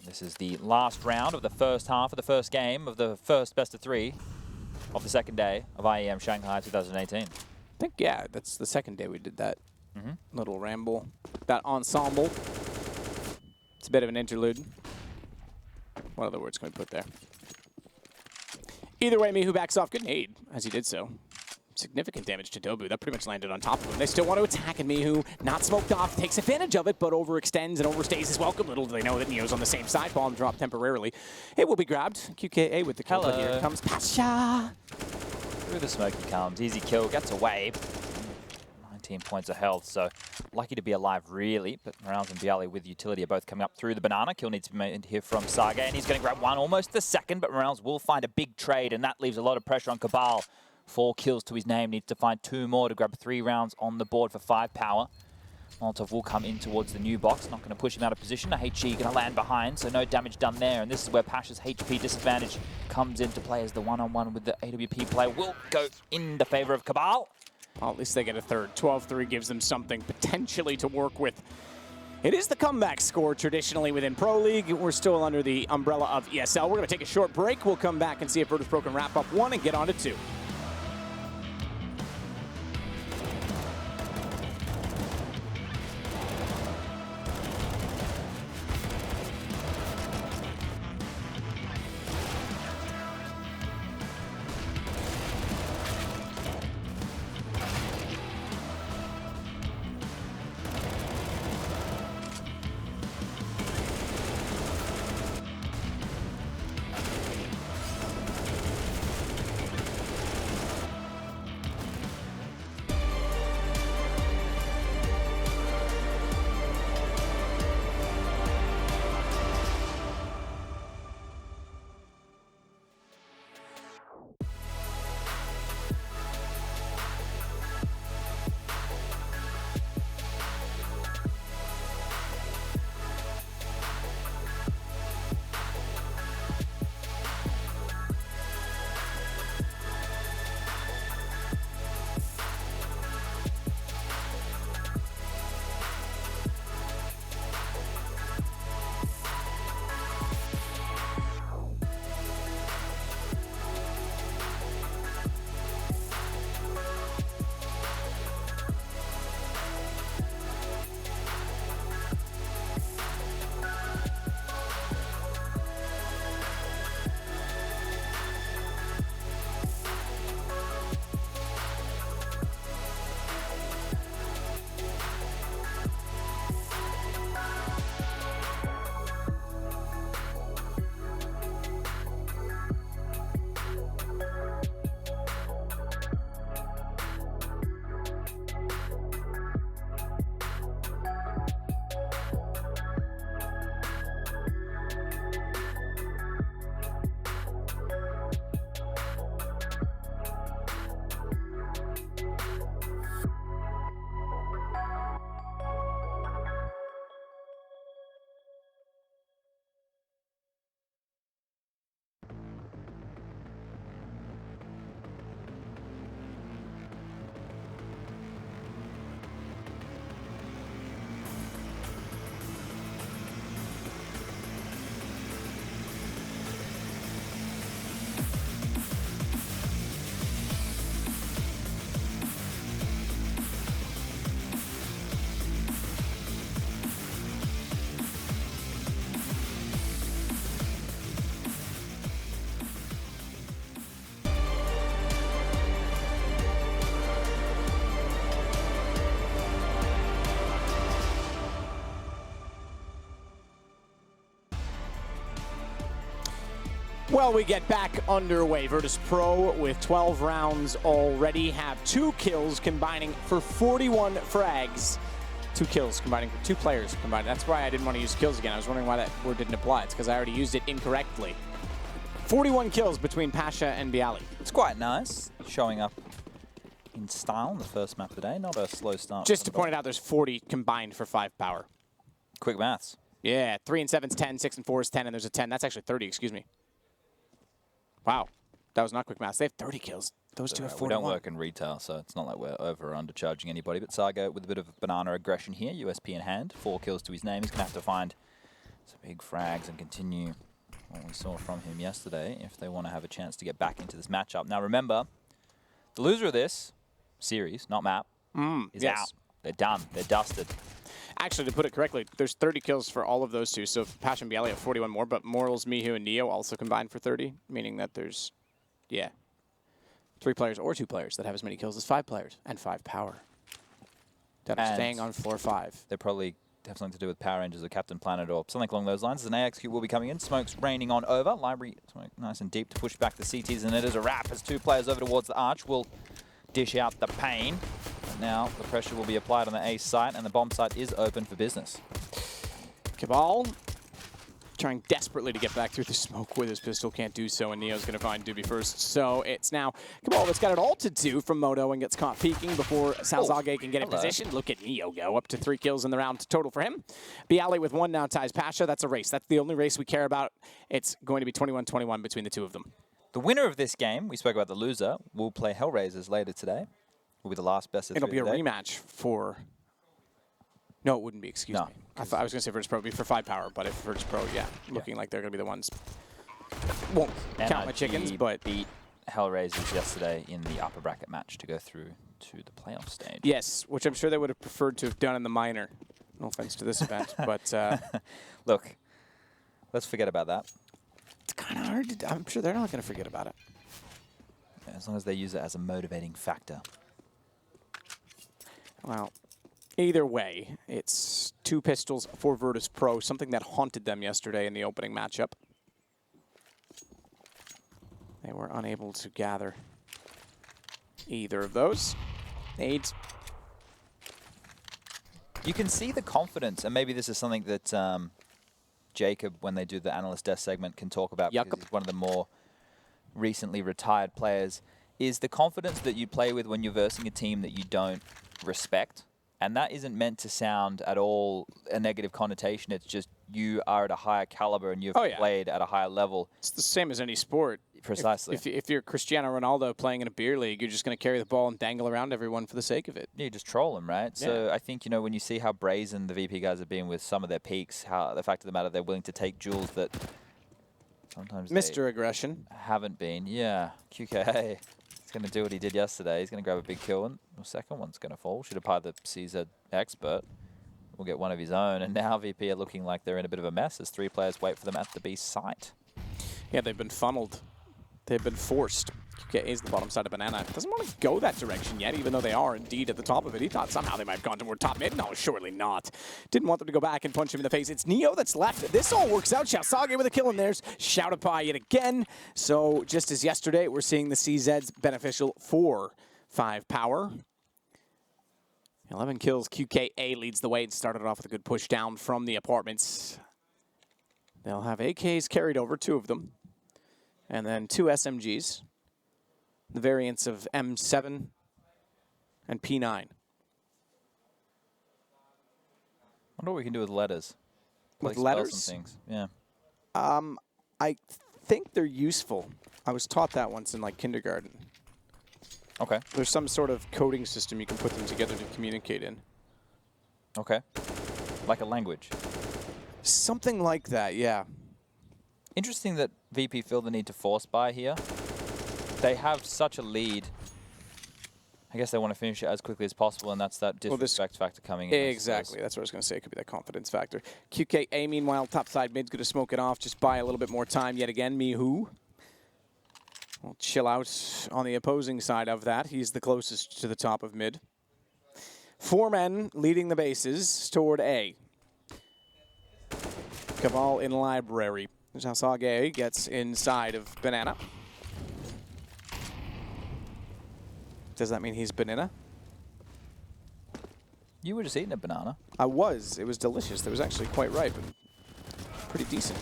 This is the last round of the first half of the first game of the first best of 3 of the second day of IEM Shanghai 2018. I think, yeah, that's the second day we did that little ramble, that ensemble. It's a bit of an interlude. What other words can we put there? Either way, Mihu backs off. Good nade as he did so. Significant damage to Dobu. That pretty much landed on top of him. They still want to attack, and Mihu, not smoked off, takes advantage of it, but overextends and overstays his welcome. Little do they know that Neo's on the same side. Bomb drop temporarily. It will be grabbed. QKA with the kill, but here comes Pasha. Through the smoke he comes. Easy kill, gets away. 19 points of health, so lucky to be alive, really. But Morales and Bialy with utility are both coming up through the banana. Kill needs to be made here from Saga, and he's going to grab one, almost the second, but Morales will find a big trade, and that leaves a lot of pressure on Cabal. 4 kills to his name, needs to find 2 more to grab 3 rounds on the board for 5-power. Molotov will come in towards the new box, not going to push him out of position. A HE going to land behind, so no damage done there, and this is where Pasha's HP disadvantage comes into play as the one-on-one with the AWP player will go in the favor of Cabal. Well, at least they get a third. 12-3 gives them something potentially to work with. It is the comeback score traditionally within Pro League. We're still under the umbrella of ESL. We're going to take a short break. We'll come back and see if Virtus.pro can wrap up 1 and get on to 2. Well, we get back underway. Virtus.pro with 12 rounds already have 2 kills combining for 41 frags. 2 kills combining for 2 players combined. That's why I didn't want to use kills again. I was wondering why that word didn't apply. It's because I already used it incorrectly. 41 kills between Pasha and Bialy. It's quite nice, showing up in style in the first map of the day. Not a slow start. Just to point it out, there's 40 combined for 5Power. Quick maths. Yeah, 3 and 7's 10, 6 and 4 is 10, and there's a 10. That's actually 30, excuse me. Wow, that was not quick maths. They have 30 kills. Those two have 41. We don't work in retail, so it's not like we're over or undercharging anybody. But Saga with a bit of banana aggression here, USP in hand, 4 kills to his name. He's going to have to find some big frags and continue what we saw from him yesterday if they want to have a chance to get back into this matchup. Now remember, the loser of this series, not map, is out. They're done. They're dusted. Actually, to put it correctly, there's 30 kills for all of those two. So Pasha and Bialy have 41 more, but Morals, Mihu, and Neo also combined for 30, meaning that there's, 3 players or 2 players that have as many kills as 5 players and 5Power that are staying on floor 5. They probably have something to do with Power Rangers or Captain Planet or something along those lines. As an AXQ will be coming in. Smoke's raining on over. Library smoke nice and deep to push back the CTs, and it is a wrap as 2 players over towards the Arch will dish out the pain. Now the pressure will be applied on the A site, and the bomb site is open for business. Cabal trying desperately to get back through the smoke with his pistol, can't do so, and Neo's going to find Doobie first. So it's now Cabal that's got it all to do from Moto and gets caught peeking before Salzage can get in position. Look at Neo go, up to 3 kills in the round total for him. Bialy with 1 now ties Pasha. That's a race. That's the only race we care about. It's going to be 21-21 between the 2 of them. The winner of this game, we spoke about the loser, will play Hellraisers later today. Will be the last best of 3 It'll be a today. rematch for... No, it wouldn't be, excuse me. I was going to say Virtus.pro would be for 5Power, but if Virtus.pro, looking like they're going to be the ones. Won't count my chickens, but... beat Hellraisers yesterday in the upper bracket match to go through to the playoff stage. Yes, which I'm sure they would have preferred to have done in the minor. No offense to this event, but... Look, let's forget about that. It's kind of hard to... I'm sure they're not going to forget about it. As long as they use it as a motivating factor. Well, either way, it's 2 pistols for Virtus.pro, something that haunted them yesterday in the opening matchup. They were unable to gather either of those. Nades. You can see the confidence, and maybe this is something that Jacob, when they do the analyst desk segment, can talk about because he's one of the more recently retired players, is the confidence that you play with when you're versing a team that you don't respect. And that isn't meant to sound at all a negative connotation. It's just you are at a higher caliber and you've played at a higher level. It's the same as any sport. Precisely. If you're Cristiano Ronaldo playing in a beer league, you're just going to carry the ball and dangle around everyone for the sake of it. You just troll them, right? Yeah. So I think, when you see how brazen the VP guys have been with some of their peaks, how the fact of the matter, they're willing to take duels that sometimes Mr. Aggression haven't been. Yeah, QKA. He's going to do what he did yesterday. He's going to grab a big kill, and the second one's going to fall. Should have pied the CZ expert. We'll get one of his own, and now VP are looking like they're in a bit of a mess as 3 players wait for them at the B site. Yeah, they've been funneled. They've been forced. QK is the bottom side of Banana. Doesn't want to go that direction yet, even though they are indeed at the top of it. He thought somehow they might have gone toward top mid. No, surely not. Didn't want them to go back and punch him in the face. It's Neo that's left. This all works out. Shalsage with a kill, and there's Shoutapie yet again. So just as yesterday, we're seeing the CZs beneficial for 5Power. 11 kills. QKA leads the way and started off with a good push down from the apartments. They'll have AKs carried over, 2 of them. And then 2 SMGs. The variants of M7 and P9. Wonder what we can do with letters. With letters? And things. Yeah. I think they're useful. I was taught that once in kindergarten. Okay. There's some sort of coding system you can put them together to communicate in. Okay. Like a language. Something like that, yeah. Interesting that VP feel the need to force buy here. They have such a lead. I guess they want to finish it as quickly as possible, and that's that disrespect factor coming in. Exactly. That's what I was going to say. It could be that confidence factor. QKA, meanwhile, topside mid's going to smoke it off. Just buy a little bit more time yet again. Mihu will chill out on the opposing side of that. He's the closest to the top of mid. 4 men leading the bases toward A. Cabal in library. Jasage gets inside of Banana. Does that mean he's Banana? You were just eating a banana. I was. It was delicious. It was actually quite ripe and pretty decent.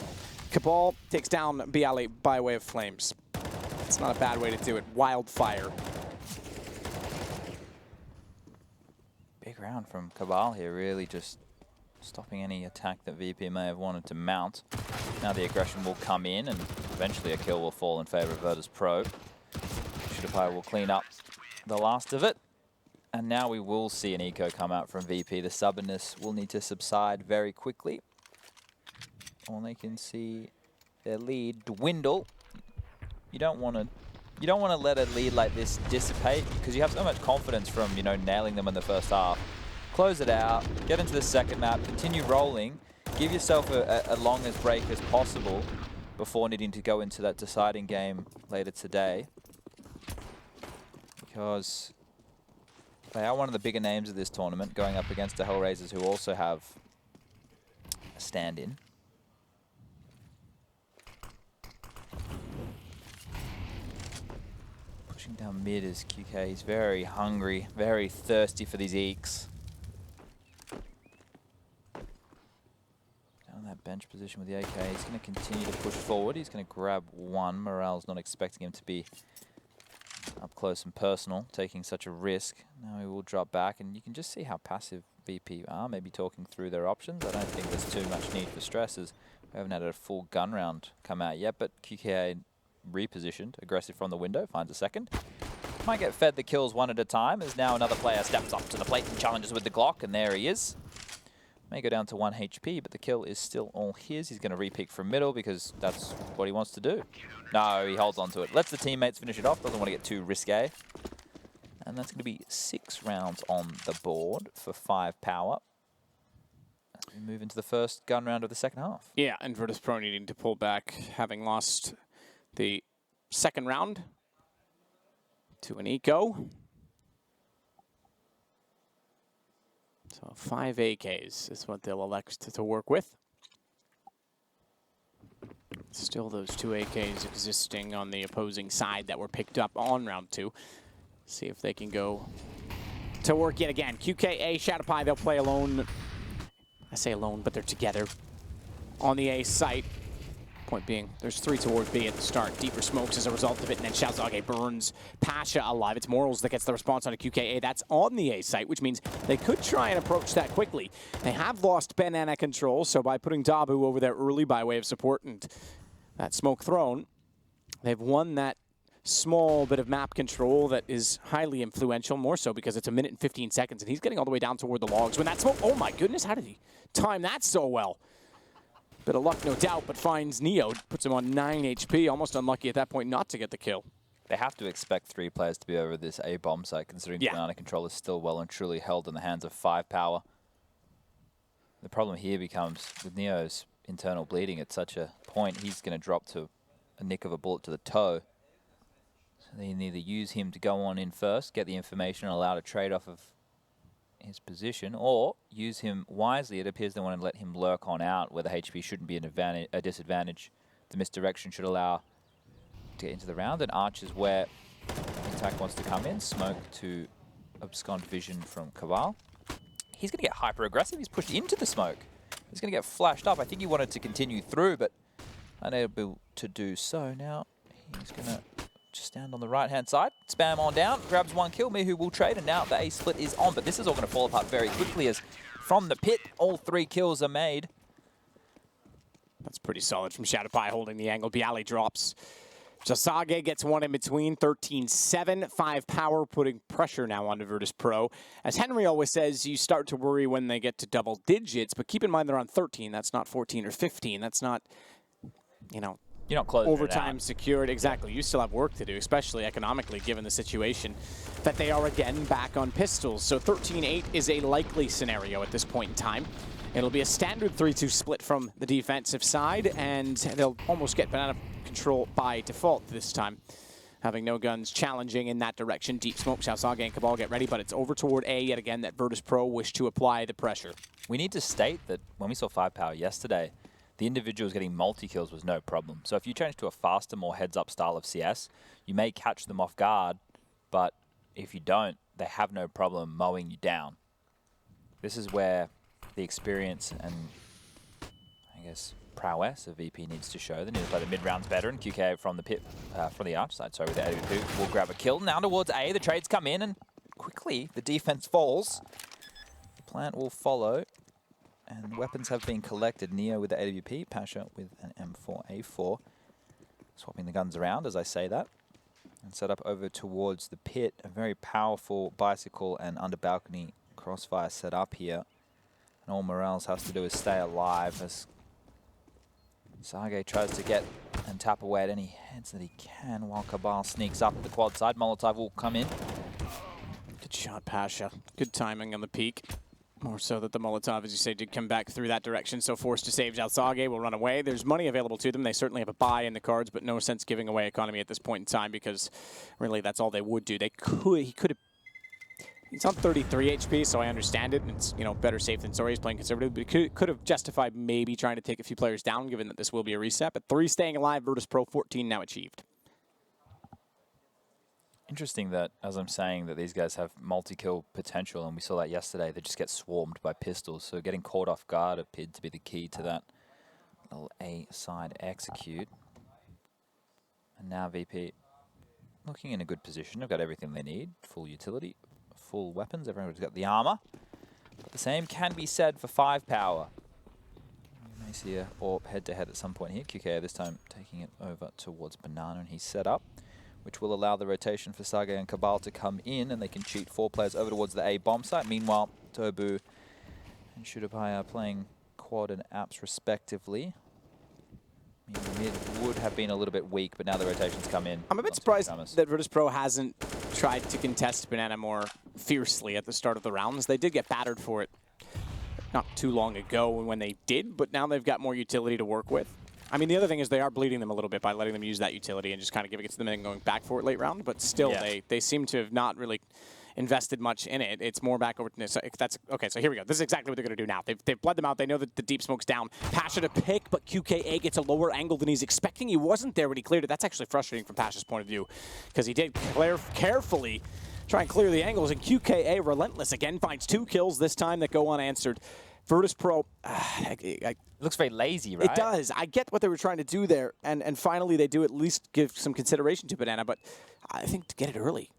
Cabal takes down Bialy by way of flames. It's not a bad way to do it. Wildfire. Big round from Cabal here, really just stopping any attack that VP may have wanted to mount. Now the aggression will come in and eventually a kill will fall in favor of Virtus.pro. ChinaJoy will clean up the last of it. And now we will see an eco come out from VP. The stubbornness will need to subside very quickly. Or they can see their lead dwindle. You don't want to let a lead like this dissipate because you have so much confidence from, you know, nailing them in the first half. Close it out, get into the second map, continue rolling, give yourself a longest break as possible before needing to go into that deciding game later today. Because they are one of the bigger names of this tournament, going up against the Hellraisers who also have a stand-in. Pushing down mid is QK. He's very hungry, very thirsty for these eeks. Down in that bench position with the AK, he's going to continue to push forward. He's going to grab one. Morale's not expecting him to be up close and personal, taking such a risk. Now he will drop back, and you can just see how passive VP are, maybe talking through their options. I don't think there's too much need for stress, as we haven't had a full gun round come out yet, but QKA repositioned, aggressive from the window, finds a second. Might get fed the kills one at a time, as now another player steps up to the plate and challenges with the Glock, and there he is. May go down to 1 HP, but the kill is still all his. He's going to re-pick from middle because that's what he wants to do. No, he holds on to it. Lets the teammates finish it off. Doesn't want to get too risque. And that's going to be 6 rounds on the board for 5Power. As we move into the first gun round of the second half. Yeah, and Virtus.pro needing to pull back, having lost the second round to an eco. So 5 AKs is what they'll elect to work with. Still those 2 AKs existing on the opposing side that were picked up on round 2. See if they can go to work yet again. QKA, ChinaJoy, they'll play alone. I say alone, but they're together on the A site. Point being, there's 3 towards B at the start. Deeper smokes as a result of it, and then ChinaJoy burns Pasha alive. It's Morals that gets the response on a QKA. That's on the A site, which means they could try and approach that quickly. They have lost Banana control, so by putting Dabu over there early by way of support and that smoke thrown, they've won that small bit of map control that is highly influential, more so because it's 1 minute and 15 seconds, and he's getting all the way down toward the logs. When that smoke, oh my goodness, how did he time that so well? Bit of luck, no doubt, but finds Neo, puts him on 9 HP, almost unlucky at that point not to get the kill. They have to expect 3 players to be over this A bomb site, considering Banana control is still well and truly held in the hands of 5Power. The problem here becomes, with Neo's internal bleeding at such a point, he's going to drop to a nick of a bullet to the toe. So they can either use him to go on in first, get the information, and allow a trade off of his position, or use him wisely. It appears they want to let him lurk on out, where the HP shouldn't be a disadvantage. The misdirection should allow to get into the round, and Arch is where the attack wants to come in. Smoke to abscond vision from Cabal. He's going to get hyper-aggressive. He's pushed into the smoke. He's going to get flashed up. I think he wanted to continue through, but unable to do so. Now he's going to just stand on the right-hand side, spam on down, grabs 1 kill. Mihu will trade, and now the A split is on, but this is all going to fall apart very quickly as from the pit, all 3 kills are made. That's pretty solid from ChinaJoy holding the angle. Bialy drops. Jasage gets 1 in between, 13-7. 5Power putting pressure now onto Virtus.pro. As Henry always says, you start to worry when they get to double digits, but keep in mind they're on 13. That's not 14 or 15. That's not, you know, you're not closing overtime secured. Exactly. You still have work to do, especially economically, given the situation that they are again back on pistols. So 13-8 is a likely scenario at this point in time. It'll be a standard 3-2 split from the defensive side, and they'll almost get Banana control by default this time. Having no guns challenging in that direction. Deep smoke, ChinaJoy and Cabal get ready, but it's over toward A yet again that Virtus.pro wish to apply the pressure. We need to state that when we saw 5Power yesterday, the individuals getting multi-kills was no problem. So if you change to a faster, more heads-up style of CS, you may catch them off guard, but if you don't, they have no problem mowing you down. This is where the experience and, I guess, prowess of VP needs to show. They need to play the mid-rounds better, and QK from the pit, from the arch side, sorry, with the AWP will grab a kill. Now towards A, the trades come in, and quickly the defense falls. The plant will follow, and weapons have been collected. Neo with the AWP, Pasha with an M4A4. Swapping the guns around as I say that. And set up over towards the pit. A very powerful bicycle and under balcony crossfire set up here. And all Morales has to do is stay alive as Sage tries to get and tap away at any heads that he can while Cabal sneaks up the quad side. Molotov will come in. Good shot, Pasha. Good timing on the peak. More so that the Molotov, as you say, did come back through that direction, so forced to save. Alsage will run away. There's money available to them. They certainly have a buy in the cards, but no sense giving away economy at this point in time because really that's all they would do. He could have. He's on 33 HP, so I understand it. It's, you know, better safe than sorry. He's playing conservative, but he could have justified maybe trying to take a few players down, given that this will be a reset. But 3 staying alive, Virtus.pro 14 now achieved. Interesting that, as I'm saying, that these guys have multi-kill potential, and we saw that yesterday. They just get swarmed by pistols, so getting caught off guard appeared to be the key to that little A side execute. And now VP looking in a good position. They've got everything they need. Full utility, full weapons. Everyone's got the armor. But the same can be said for 5Power. You may see a AWP head-to-head at some point here. QK this time taking it over towards Banana, and he's set up, which will allow the rotation for Sage and Cabal to come in, and they can cheat 4 players over towards the A bomb site. Meanwhile, Tobu and Shootapai are playing quad and apps respectively. I mean, mid would have been a little bit weak, but now the rotations come in. I'm a bit surprised that Virtus.pro hasn't tried to contest Banana more fiercely at the start of the rounds. They did get battered for it not too long ago when they did, but now they've got more utility to work with. I mean, the other thing is they are bleeding them a little bit by letting them use that utility and just kind of giving it to them and going back for it late round. But still, they seem to have not really invested much in it. It's more back over to so that's okay. So here we go. This is exactly what they're going to do now. They've bled them out. They know that the deep smoke's down. Pasha to pick, but QKA gets a lower angle than he's expecting. He wasn't there when he cleared it. That's actually frustrating from Pasha's point of view because he did carefully try and clear the angles. And QKA, relentless again, finds 2 kills this time that go unanswered. Virtus.pro, it looks very lazy, right? It does. I get what they were trying to do there, and finally they do at least give some consideration to Banana, but I think to get it early.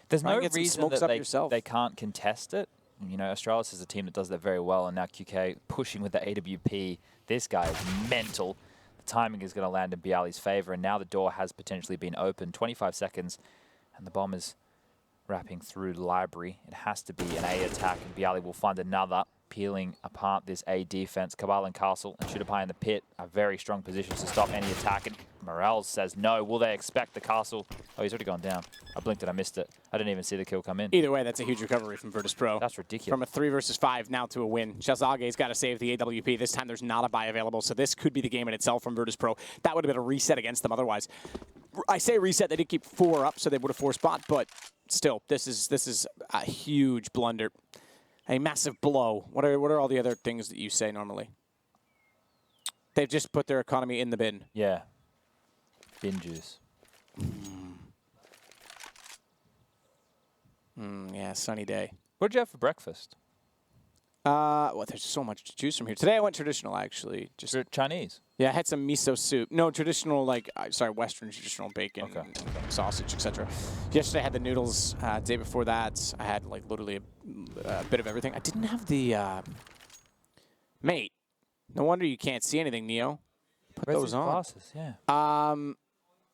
There's no reason that they can't contest it. You know, Australis is a team that does that very well, and now QK pushing with the AWP. This guy is mental. The timing is going to land in Bialy's favor, and now the door has potentially been opened. 25 seconds, and the bomb is wrapping through the library. It has to be an A attack, and Bialy will find another, peeling apart this A defense. Cabal and Castle and Shootapai in the pit are very strong positions to stop any attack. And Morales says no. Will they expect the Castle? Oh, he's already gone down. I blinked and I missed it. I didn't even see the kill come in. Either way, that's a huge recovery from Virtus.pro. That's ridiculous. From a 3 versus 5 now to a win. Shazage's got to save the AWP. This time there's not a buy available, so this could be the game in itself from Virtus.pro. That would have been a reset against them otherwise. I say reset, they did keep 4 up, so they would have 4 spot, but still, this is a huge blunder. A massive blow. What are all the other things that you say normally? They've just put their economy in the bin. Yeah. Bin juice. Yeah, sunny day. What did you have for breakfast? Well, there's so much to choose from here. Today I went traditional, actually. Just Chinese? Yeah, I had some miso soup. No, traditional, like, Western traditional bacon, sausage, etc. Yesterday I had the noodles. Day before that, I had, like, literally a bit of everything. I didn't have the, mate, no wonder you can't see anything, Neo. Put those on. Glasses? Yeah.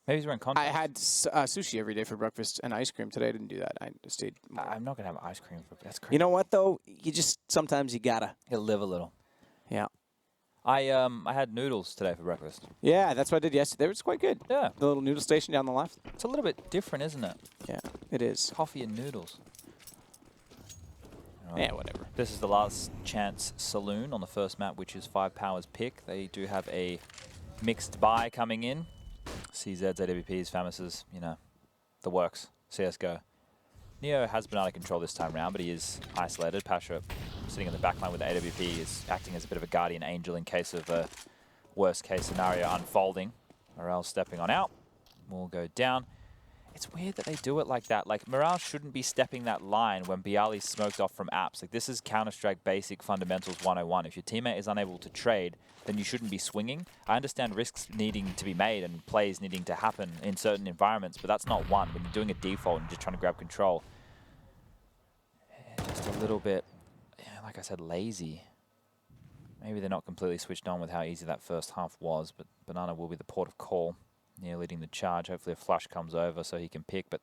Maybe he's wearing contacts. I had sushi every day for breakfast and ice cream. Today I didn't do that. I stayed more. I'm not going to have ice cream. That's crazy. You know what, though? Sometimes you gotta. You live a little. Yeah. I had noodles today for breakfast. Yeah, that's what I did yesterday. It was quite good. Yeah. The little noodle station down the left. It's a little bit different, isn't it? Yeah, it is. Coffee and noodles. Yeah, whatever. This is the last chance saloon on the first map, which is 5Power's pick. They do have a mixed buy coming in. CZ's, AWP's, Famus's, you know, the works. CSGO. Neo has been out of control this time round, but he is isolated. Pasha, sitting in the backline with the AWP, is acting as a bit of a guardian angel in case of a worst case scenario unfolding. Morale stepping on out. Will go down. It's weird that they do it like that. Like, Morale shouldn't be stepping that line when Bialy smoked off from apps. Like, this is Counter-Strike basic fundamentals 101. If your teammate is unable to trade, then you shouldn't be swinging. I understand risks needing to be made and plays needing to happen in certain environments, but that's not one. When you're doing a default and just trying to grab control, just a little bit, yeah, like I said, lazy. Maybe they're not completely switched on with how easy that first half was, but Banana will be the port of call. Near leading the charge. Hopefully a flush comes over so he can pick, but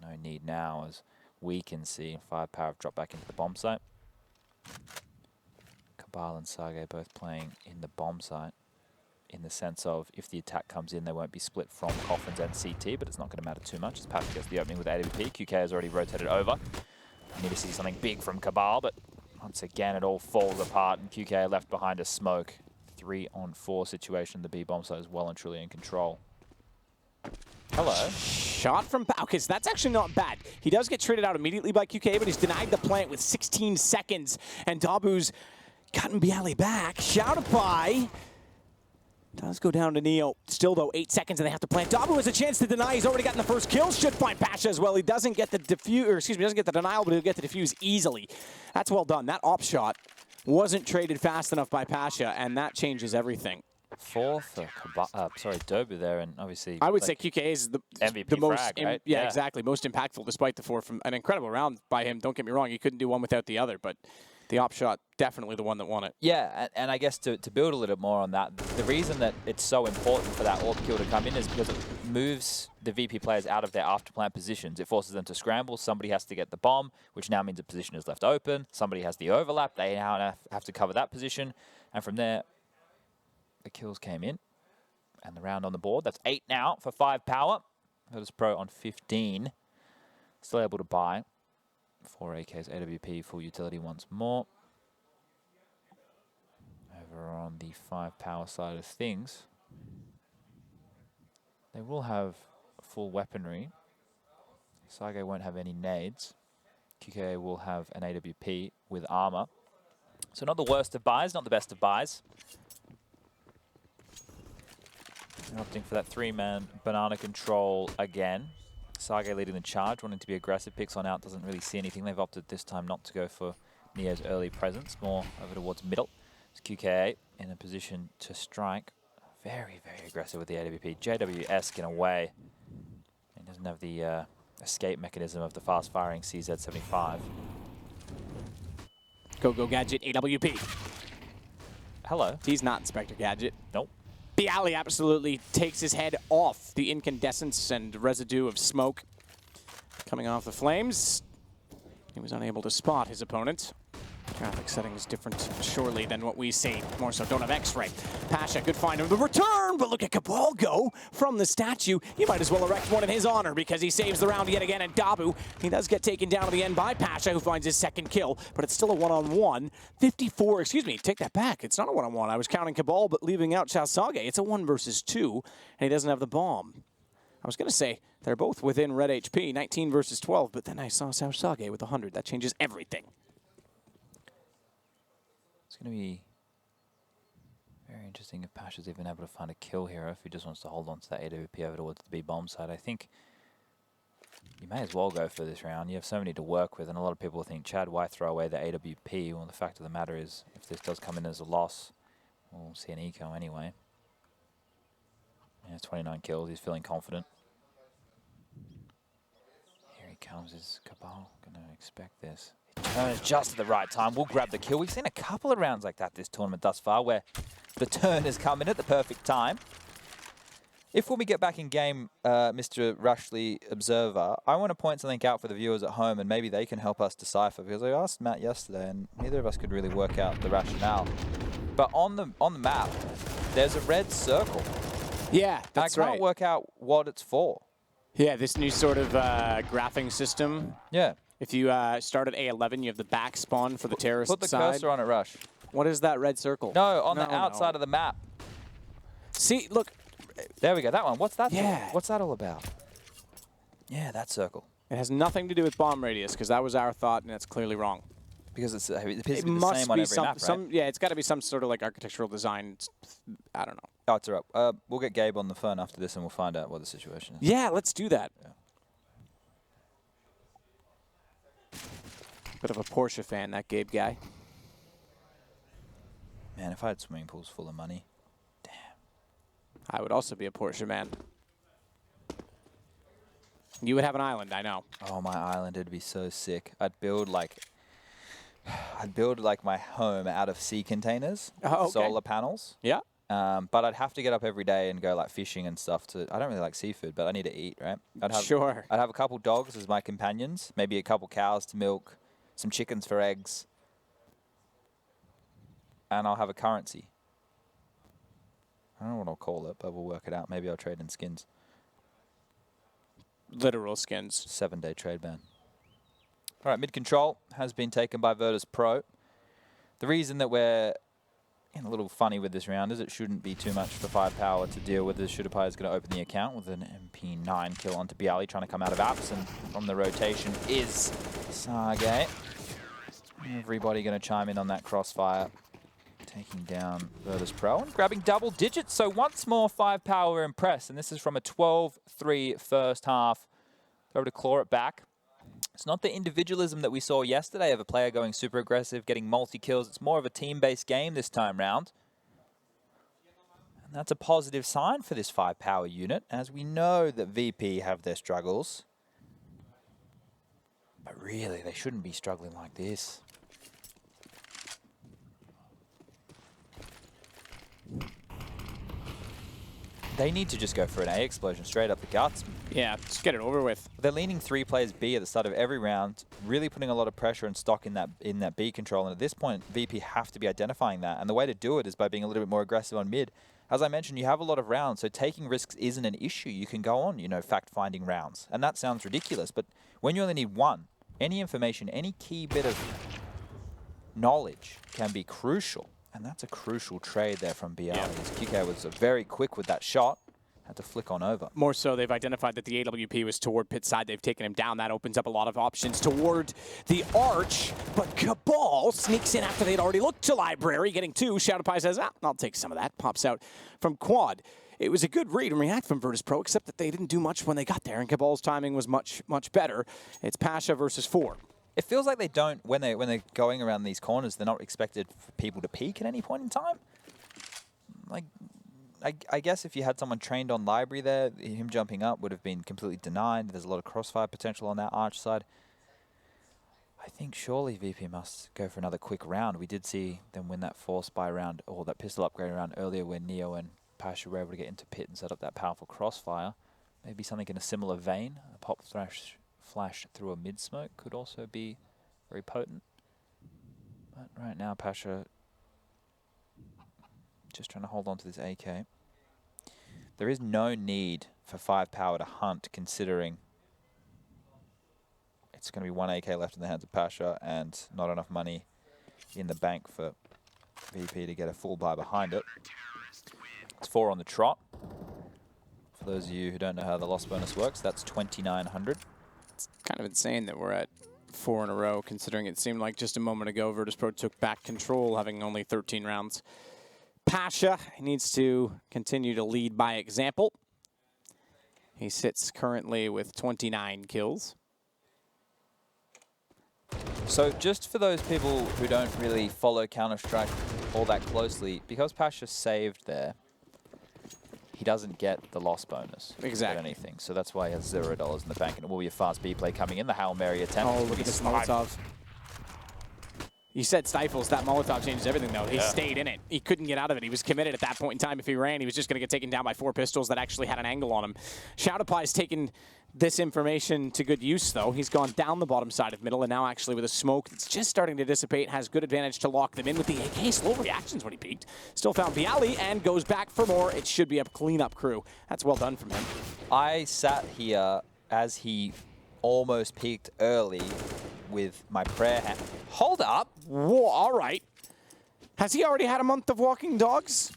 no need now, as we can see 5Power have dropped back into the bomb site. Cabal and Sage both playing in the bomb site, in the sense of if the attack comes in, they won't be split from Coffins and CT, but it's not going to matter too much as Pasha gets the opening with AWP. QK has already rotated over. We need to see something big from Cabal, but once again it all falls apart and QK left behind a smoke. 3-on-4 situation. The B bomb site is well and truly in control. Hello. Shot from okay, so that's actually not bad. He does get traded out immediately by QK, but he's denied the plant with 16 seconds. And Dabu's gotten Bialy back. Shouted by. Does go down to Neo. Still, though, 8 seconds, and they have to plant. Dabu has a chance to deny. He's already gotten the first kill. Should find Pasha as well. He doesn't get the defuse, or excuse me, doesn't get the denial, but he'll get the defuse easily. That's well done. That op shot wasn't traded fast enough by Pasha, and that changes everything. 4 for Dobu there, and obviously I would say QK is the MVP most, frag, right? yeah, exactly, most impactful despite the 4 from an incredible round by him. Don't get me wrong, he couldn't do one without the other, but the op shot definitely the one that won it. Yeah, and I guess to build a little more on that, the reason that it's so important for that AWP kill to come in is because it moves the VP players out of their after plant positions. It forces them to scramble. Somebody has to get the bomb, which now means a position is left open. Somebody has the overlap. They now have to cover that position. And from there, the kills came in. And the round on the board. That's 8 now for 5Power. Virtus.pro on 15. Still able to buy 4 AKs, AWP, full utility once more. Over on the 5Power side of things, they will have full weaponry. Sage won't have any nades. QK will have an AWP with armor. So not the worst of buys, not the best of buys. They're opting for that 3-man banana control again. Sage leading the charge, wanting to be aggressive. Picks on out, doesn't really see anything. They've opted this time not to go for Neo's early presence, more over towards middle. It's QK in a position to strike. Very, very aggressive with the AWP. JWS in a way. He doesn't have the escape mechanism of the fast-firing CZ75. Go Gadget, AWP. Hello. He's not Inspector Gadget. Nope. Bialy absolutely takes his head off the incandescence and residue of smoke coming off the flames. He was unable to spot his opponent. Traffic setting is different, surely, than what we see. More so, don't have X-ray. Pasha could find him the return, but look at Cabal go from the statue. He might as well erect one in his honor because he saves the round yet again. And Dabu, he does get taken down at the end by Pasha, who finds his second kill, but it's still a one-on-one. 54, excuse me, take that back. It's not a one-on-one. I was counting Cabal, but leaving out Sage. It's a 1 versus 2, and he doesn't have the bomb. I was going to say they're both within red HP, 19 versus 12, but then I saw Sage with 100. That changes everything. It's going to be very interesting if Pasha's even able to find a kill here, or if he just wants to hold on to that AWP over towards the B bomb side. I think you may as well go for this round. You have so many to work with, and a lot of people think, Chad, why throw away the AWP? Well, the fact of the matter is, if this does come in as a loss, we'll see an eco anyway. Yeah, 29 kills. He's feeling confident. Here he comes. Is Cabal going to expect this? Turns just at the right time. We'll grab the kill. We've seen a couple of rounds like that this tournament thus far, where the turn has come in at the perfect time. If when we get back in game, Mr. Rushley Observer, I want to point something out for the viewers at home, and maybe they can help us decipher, because I asked Matt yesterday, and neither of us could really work out the rationale. But on the map, there's a red circle. Yeah, that's right. I can't work out what it's for. Yeah, this new sort of graphing system. Yeah. If you start at A11, you have the back spawn for the terrorist side. Put the cursor on it, Rush. What is that red circle? No, on the outside of the map. See, look. There we go, that one. What's that? Yeah. What's that all about? Yeah, that circle. It has nothing to do with bomb radius, because that was our thought, and it's clearly wrong. Because it appears to be It the must same on be every map, right? yeah, it's got to be some sort of like architectural design. I don't know. Oh, it's all right. We'll get Gabe on the phone after this and we'll find out what the situation is. Yeah, let's do that. Yeah. Bit of a Porsche fan, that Gabe guy. Man, if I had swimming pools full of money. Damn. I would also be a Porsche man. You would have an island, I know. Oh, my island would be so sick. I'd build like my home out of sea containers, Oh, okay. solar panels. Yeah. But I'd have to get up every day and go like fishing and stuff. I don't really like seafood, but I need to eat, right? Sure. I'd have a couple dogs as my companions, maybe a couple cows to milk, some chickens for eggs, and I'll have a currency. I don't know what I'll call it, but we'll work it out. Maybe I'll trade in skins. Literal skins. 7-day trade ban. All right, mid control has been taken by Virtus.pro. The reason that we're a little funny with this round is it shouldn't be too much for 5Power to deal with. The Shooter is going to open the account with an MP9 kill onto Bialy, trying to come out of apps, and from the rotation is Sage. Everybody going to chime in on that crossfire, taking down Virtus.pro and grabbing double digits. So once more 5Power impressed, and this is from a 12-3 first half. They're able to claw it back. It's not the individualism that we saw yesterday of a player going super aggressive, getting multi-kills. It's more of a team-based game this time round. And that's a positive sign for this 5Power unit, as we know that VP have their struggles. But really, they shouldn't be struggling like this. They need to just go for an A explosion straight up the guts. Yeah, just get it over with. They're leaning 3 players B at the start of every round, really putting a lot of pressure and stock in that B control. And at this point, VP have to be identifying that. And the way to do it is by being a little bit more aggressive on mid. As I mentioned, you have a lot of rounds, so taking risks isn't an issue. You can go on, fact-finding rounds. And that sounds ridiculous, but when you only need one, any information, any key bit of knowledge can be crucial. And that's a crucial trade there from Bialy. Yeah. QK was very quick with that shot. Had to flick on over. More so, they've identified that the AWP was toward pit side. They've taken him down. That opens up a lot of options toward the arch. But Cabal sneaks in after they'd already looked to Library, getting 2. Shadowpie says, I'll take some of that. Pops out from Quad. It was a good read and react from Virtus.pro, except that they didn't do much when they got there, and Cabal's timing was much, much better. It's Pasha versus 4. It feels like they don't, when they're going around these corners, they're not expected for people to peek at any point in time. Like, I guess if you had someone trained on Library there, him jumping up would have been completely denied. There's a lot of crossfire potential on that arch side. I think surely VP must go for another quick round. We did see them win that force buy round, or that pistol upgrade round earlier when Neo and Pasha were able to get into pit and set up that powerful crossfire. Maybe something in a similar vein. A pop flash through a mid smoke could also be very potent. But right now, Pasha just trying to hold on to this AK. There is no need for 5Power to hunt, considering it's going to be 1 AK left in the hands of Pasha and not enough money in the bank for VP to get a full buy behind it. It's 4 on the trot. For those of you who don't know how the loss bonus works, that's 2,900. It's kind of insane that we're at 4 in a row, considering it seemed like just a moment ago Virtus.pro took back control, having only 13 rounds. Pasha needs to continue to lead by example. He sits currently with 29 kills. So just for those people who don't really follow Counter-Strike all that closely, because Pasha saved there, he doesn't get the loss bonus. Exactly. Or anything. So that's why he has $0 in the bank, and it will be a fast B play coming in. The Hail Mary attempt. Oh, look at this Molotov. You said stifles. That Molotov changes everything, though. He stayed in it. He couldn't get out of it. He was committed at that point in time. If he ran, he was just going to get taken down by 4 pistols that actually had an angle on him. Shadowpie's taken this information to good use, though. He's gone down the bottom side of middle, and now actually with a smoke that's just starting to dissipate, has good advantage to lock them in with the AK. Slow reactions when he peeked. Still found Bialy and goes back for more. It should be a cleanup crew. That's well done from him. I sat here as he almost peaked early with my prayer hand. Hold up. Whoa, all right. Has he already had a month of walking dogs?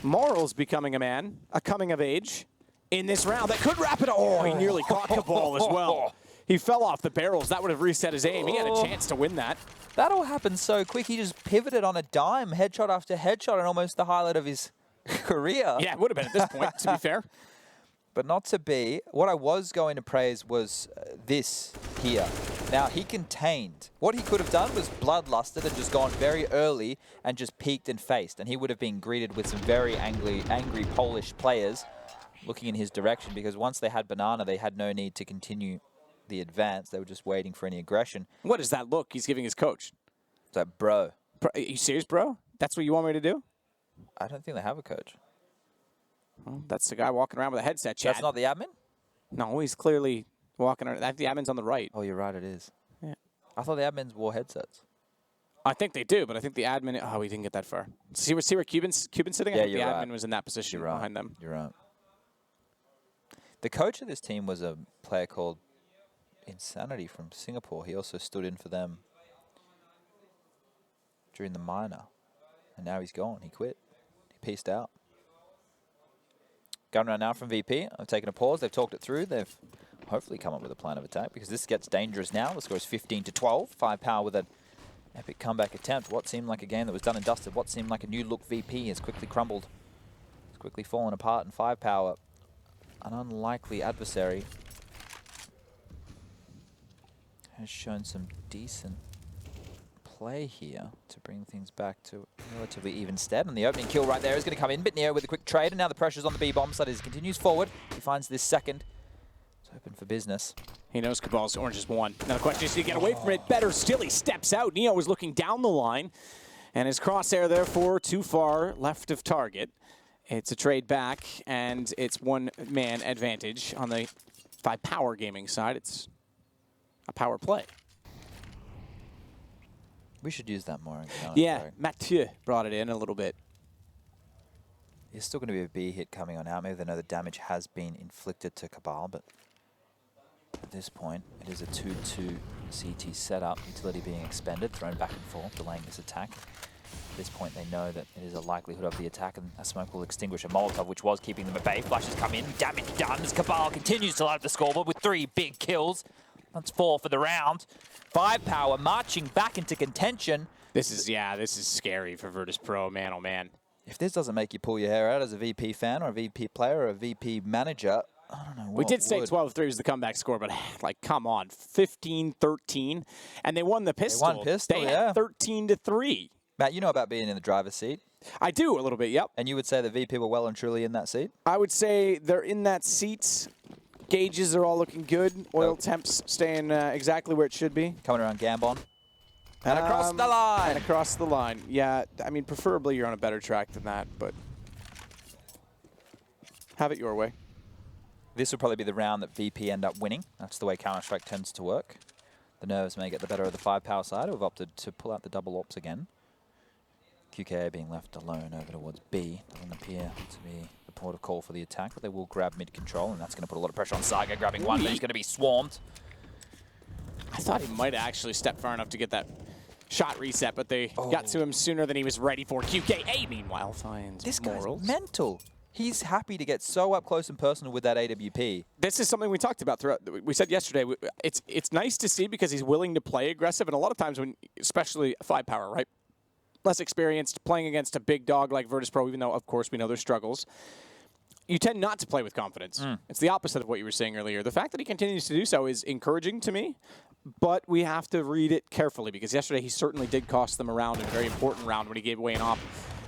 Moral's becoming a man, a coming of age in this round that could wrap it. Oh, he nearly caught Cabal as well. He fell off the barrels. That would have reset his aim. He had a chance to win that. That all happened so quick. He just pivoted on a dime, headshot after headshot, and almost the highlight of his career. Yeah, it would have been at this point, to be fair. But not to be. What I was going to praise was this here. Now, he contained. What he could have done was bloodlusted and just gone very early and just peeked and faced. And he would have been greeted with some very angry Polish players looking in his direction, because once they had Banana, they had no need to continue the advance. They were just waiting for any aggression. What does that look he's giving his coach? It's like, bro. Are you serious, bro? That's what you want me to do? I don't think they have a coach. Well, that's the guy walking around with a headset, Chad. That's not the admin? No, he's clearly walking around. I think the admin's on the right. Oh, you're right, it is. Yeah. I thought the admins wore headsets. I think they do, but I think the admin... Oh, we didn't get that far. See where Cuban's sitting? Yeah, I think the you're admin right. was in that position behind them. You're right. The coach of this team was a player called Insanity from Singapore. He also stood in for them during the minor. And now he's gone. He quit. He peaced out. Going around now from VP. I've taken a pause. They've talked it through. They've hopefully come up with a plan of attack, because this gets dangerous now. The score is 15-12. 5Power with an epic comeback attempt. What seemed like a game that was done and dusted. What seemed like a new look VP has quickly crumbled. It's quickly fallen apart, and 5Power, an unlikely adversary, has shown some decent play here to bring things back to relatively even stead. And the opening kill right there is going to come in. Bitneo with a quick trade, and now the pressure's on the B-bomb side as he continues forward. He finds this second. It's open for business. He knows Cabal's orange is one. Now the question is to get away from it. Better still, he steps out. Neo was looking down the line, and his crosshair therefore too far left of target. It's a trade back, and it's one-man advantage on the 5Power gaming side. It's a power play. We should use that more. Yeah, Mathieu brought it in a little bit. There's still going to be a B hit coming on out. Maybe they know the damage has been inflicted to Cabal, but at this point, it is a 2-2 CT setup. Utility being expended, thrown back and forth, delaying this attack. At this point, they know that it is a likelihood of the attack, and a smoke will extinguish a Molotov, which was keeping them at bay. Flashes come in, damage done as Cabal continues to light up the scoreboard with 3 big kills. That's 4 for the round. 5Power marching back into contention. This is scary for Virtus.pro, man, oh man. If this doesn't make you pull your hair out as a VP fan or a VP player or a VP manager, I don't know what We did say would. 12-3 was the comeback score, but like, come on, 15-13, and they won the pistol. They won pistol, yeah. 13-3. Matt, you know about being in the driver's seat. I do a little bit, yep. And you would say the VP were well and truly in that seat? I would say they're in that seat. Gauges are all looking good. Oil temps staying exactly where it should be. Coming around Gambon. And across the line. And across the line. Yeah, I mean, preferably you're on a better track than that, but have it your way. This will probably be the round that VP end up winning. That's the way Counter-Strike tends to work. The nerves may get the better of the 5Power side, who have opted to pull out the double ops again. QKA being left alone over towards B. Doesn't appear to be the port of call for the attack, but they will grab mid-control, and that's going to put a lot of pressure on Saga, grabbing one, but he's going to be swarmed. I thought he might have actually stepped far enough to get that shot reset, but they got to him sooner than he was ready for. QKA, meanwhile, finds This morals. guy's mental. He's happy to get so up close and personal with that AWP. This is something we talked about throughout. We said yesterday, it's nice to see because he's willing to play aggressive, and a lot of times when, especially 5Power, right? Less experienced, playing against a big dog like Virtus.pro, even though, of course, we know their struggles, you tend not to play with confidence. It's the opposite of what you were saying earlier. The fact that he continues to do so is encouraging to me, but we have to read it carefully because yesterday he certainly did cost them a round, a very important round, when he gave away an op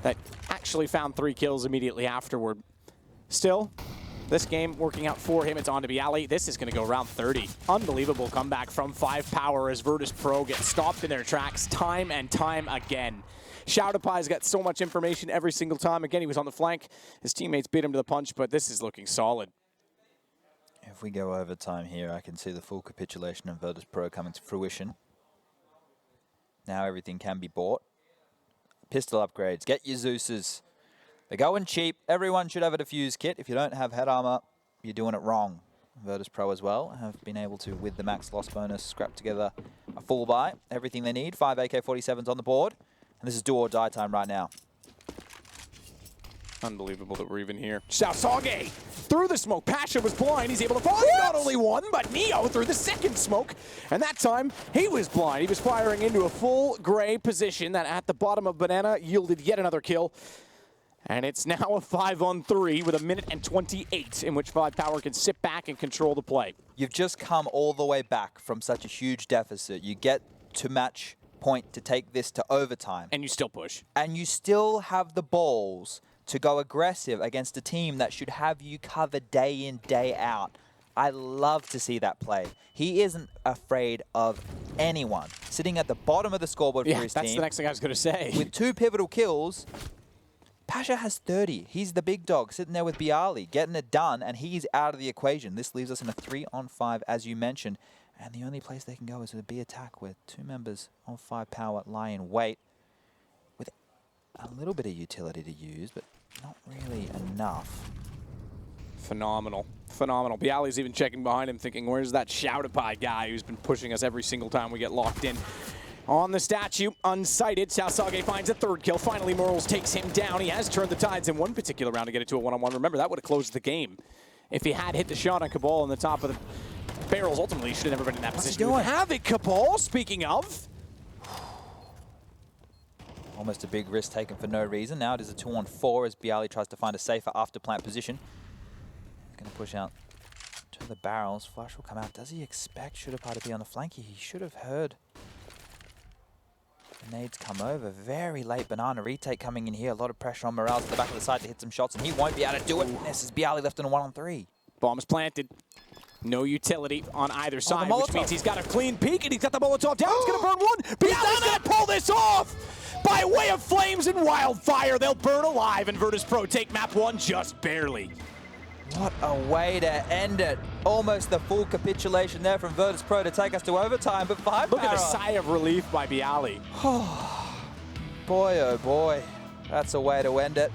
that actually found 3 kills immediately afterward. Still, this game working out for him. It's on to Bialy. This is going to go round 30. Unbelievable comeback from 5Power as Virtus.pro gets stopped in their tracks time and time again. Shoutapai's got so much information every single time. Again, he was on the flank. His teammates beat him to the punch, but this is looking solid. If we go overtime here, I can see the full capitulation of Virtus.pro coming to fruition. Now everything can be bought. Pistol upgrades. Get your Zeus's. They're going cheap. Everyone should have a defuse kit. If you don't have head armor, you're doing it wrong. Virtus.pro as well have been able to, with the max loss bonus, scrap together a full buy. Everything they need. 5 AK-47s on the board. And this is do or die time right now. Unbelievable that we're even here. Xiao Sage through the smoke. Pasha was blind. He's able to find not only one, but Neo through the second smoke. And that time, he was blind. He was firing into a full gray position that at the bottom of Banana yielded yet another kill. And it's now a 5-on-3 with 1:28 in which 5Power can sit back and control the play. You've just come all the way back from such a huge deficit. You get to match point to take this to overtime. And you still push. And you still have the balls to go aggressive against a team that should have you covered day in, day out. I love to see that play. He isn't afraid of anyone. Sitting at the bottom of the scoreboard for his team. That's the next thing I was going to say. With 2 pivotal kills, Pasha has 30. He's the big dog sitting there with Bialy, getting it done, and he's out of the equation. This leaves us in a 3-on-5, as you mentioned. And the only place they can go is with a B attack where 2 members on 5Power lie in wait with a little bit of utility to use, but not really enough. Phenomenal. Phenomenal. Bialy's even checking behind him thinking, where's that Shoutify guy who's been pushing us every single time we get locked in? On the statue, unsighted, Saosage finds a 3rd kill. Finally, Morals takes him down. He has turned the tides in one particular round to get it to a 1-on-1. Remember, that would have closed the game. If he had hit the shot on Cabal on the top of the barrels, ultimately, he should have never been in that position. doing? Have it, Cabal, speaking of. Almost a big risk taken for no reason. Now it is a 2-on-4 as Bialy tries to find a safer after plant position. He's going to push out to the barrels. Flash will come out. Does he expect Shooterpie to be on the flank? He should have heard the nades come over. Very late Banana retake coming in here. A lot of pressure on Morales at the back of the side to hit some shots, and he won't be able to do it. And this is Bialy left in a 1-on-3. Bomb is planted. No utility on either side, the which means Molotov. he's got a clean peek, and he's got the Molotov down. He's going to burn one. Bialy's going to pull this off! By way of flames and wildfire, they'll burn alive, and Virtus.pro take map 1 just barely. What a way to end it. Almost the full capitulation there from Virtus.pro to take us to overtime, but 5Power. Look at the sigh of relief by Bialy. Boy, oh boy. That's a way to end it.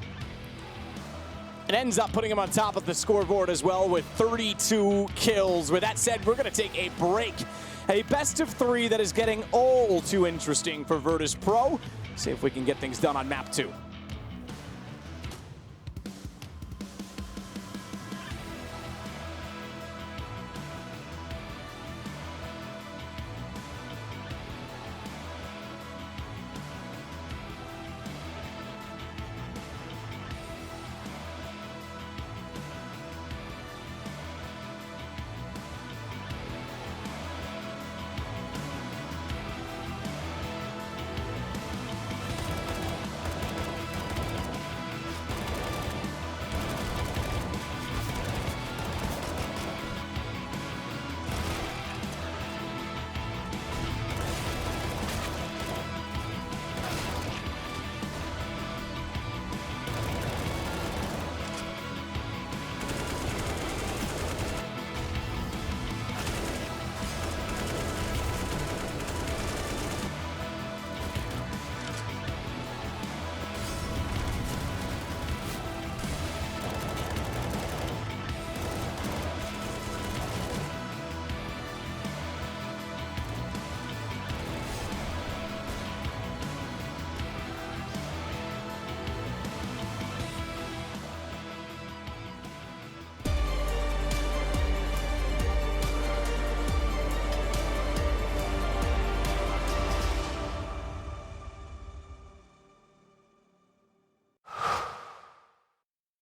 It ends up putting him on top of the scoreboard as well with 32 kills. With that said, we're going to take a break. A best of 3 that is getting all too interesting for Virtus.pro. See if we can get things done on map 2.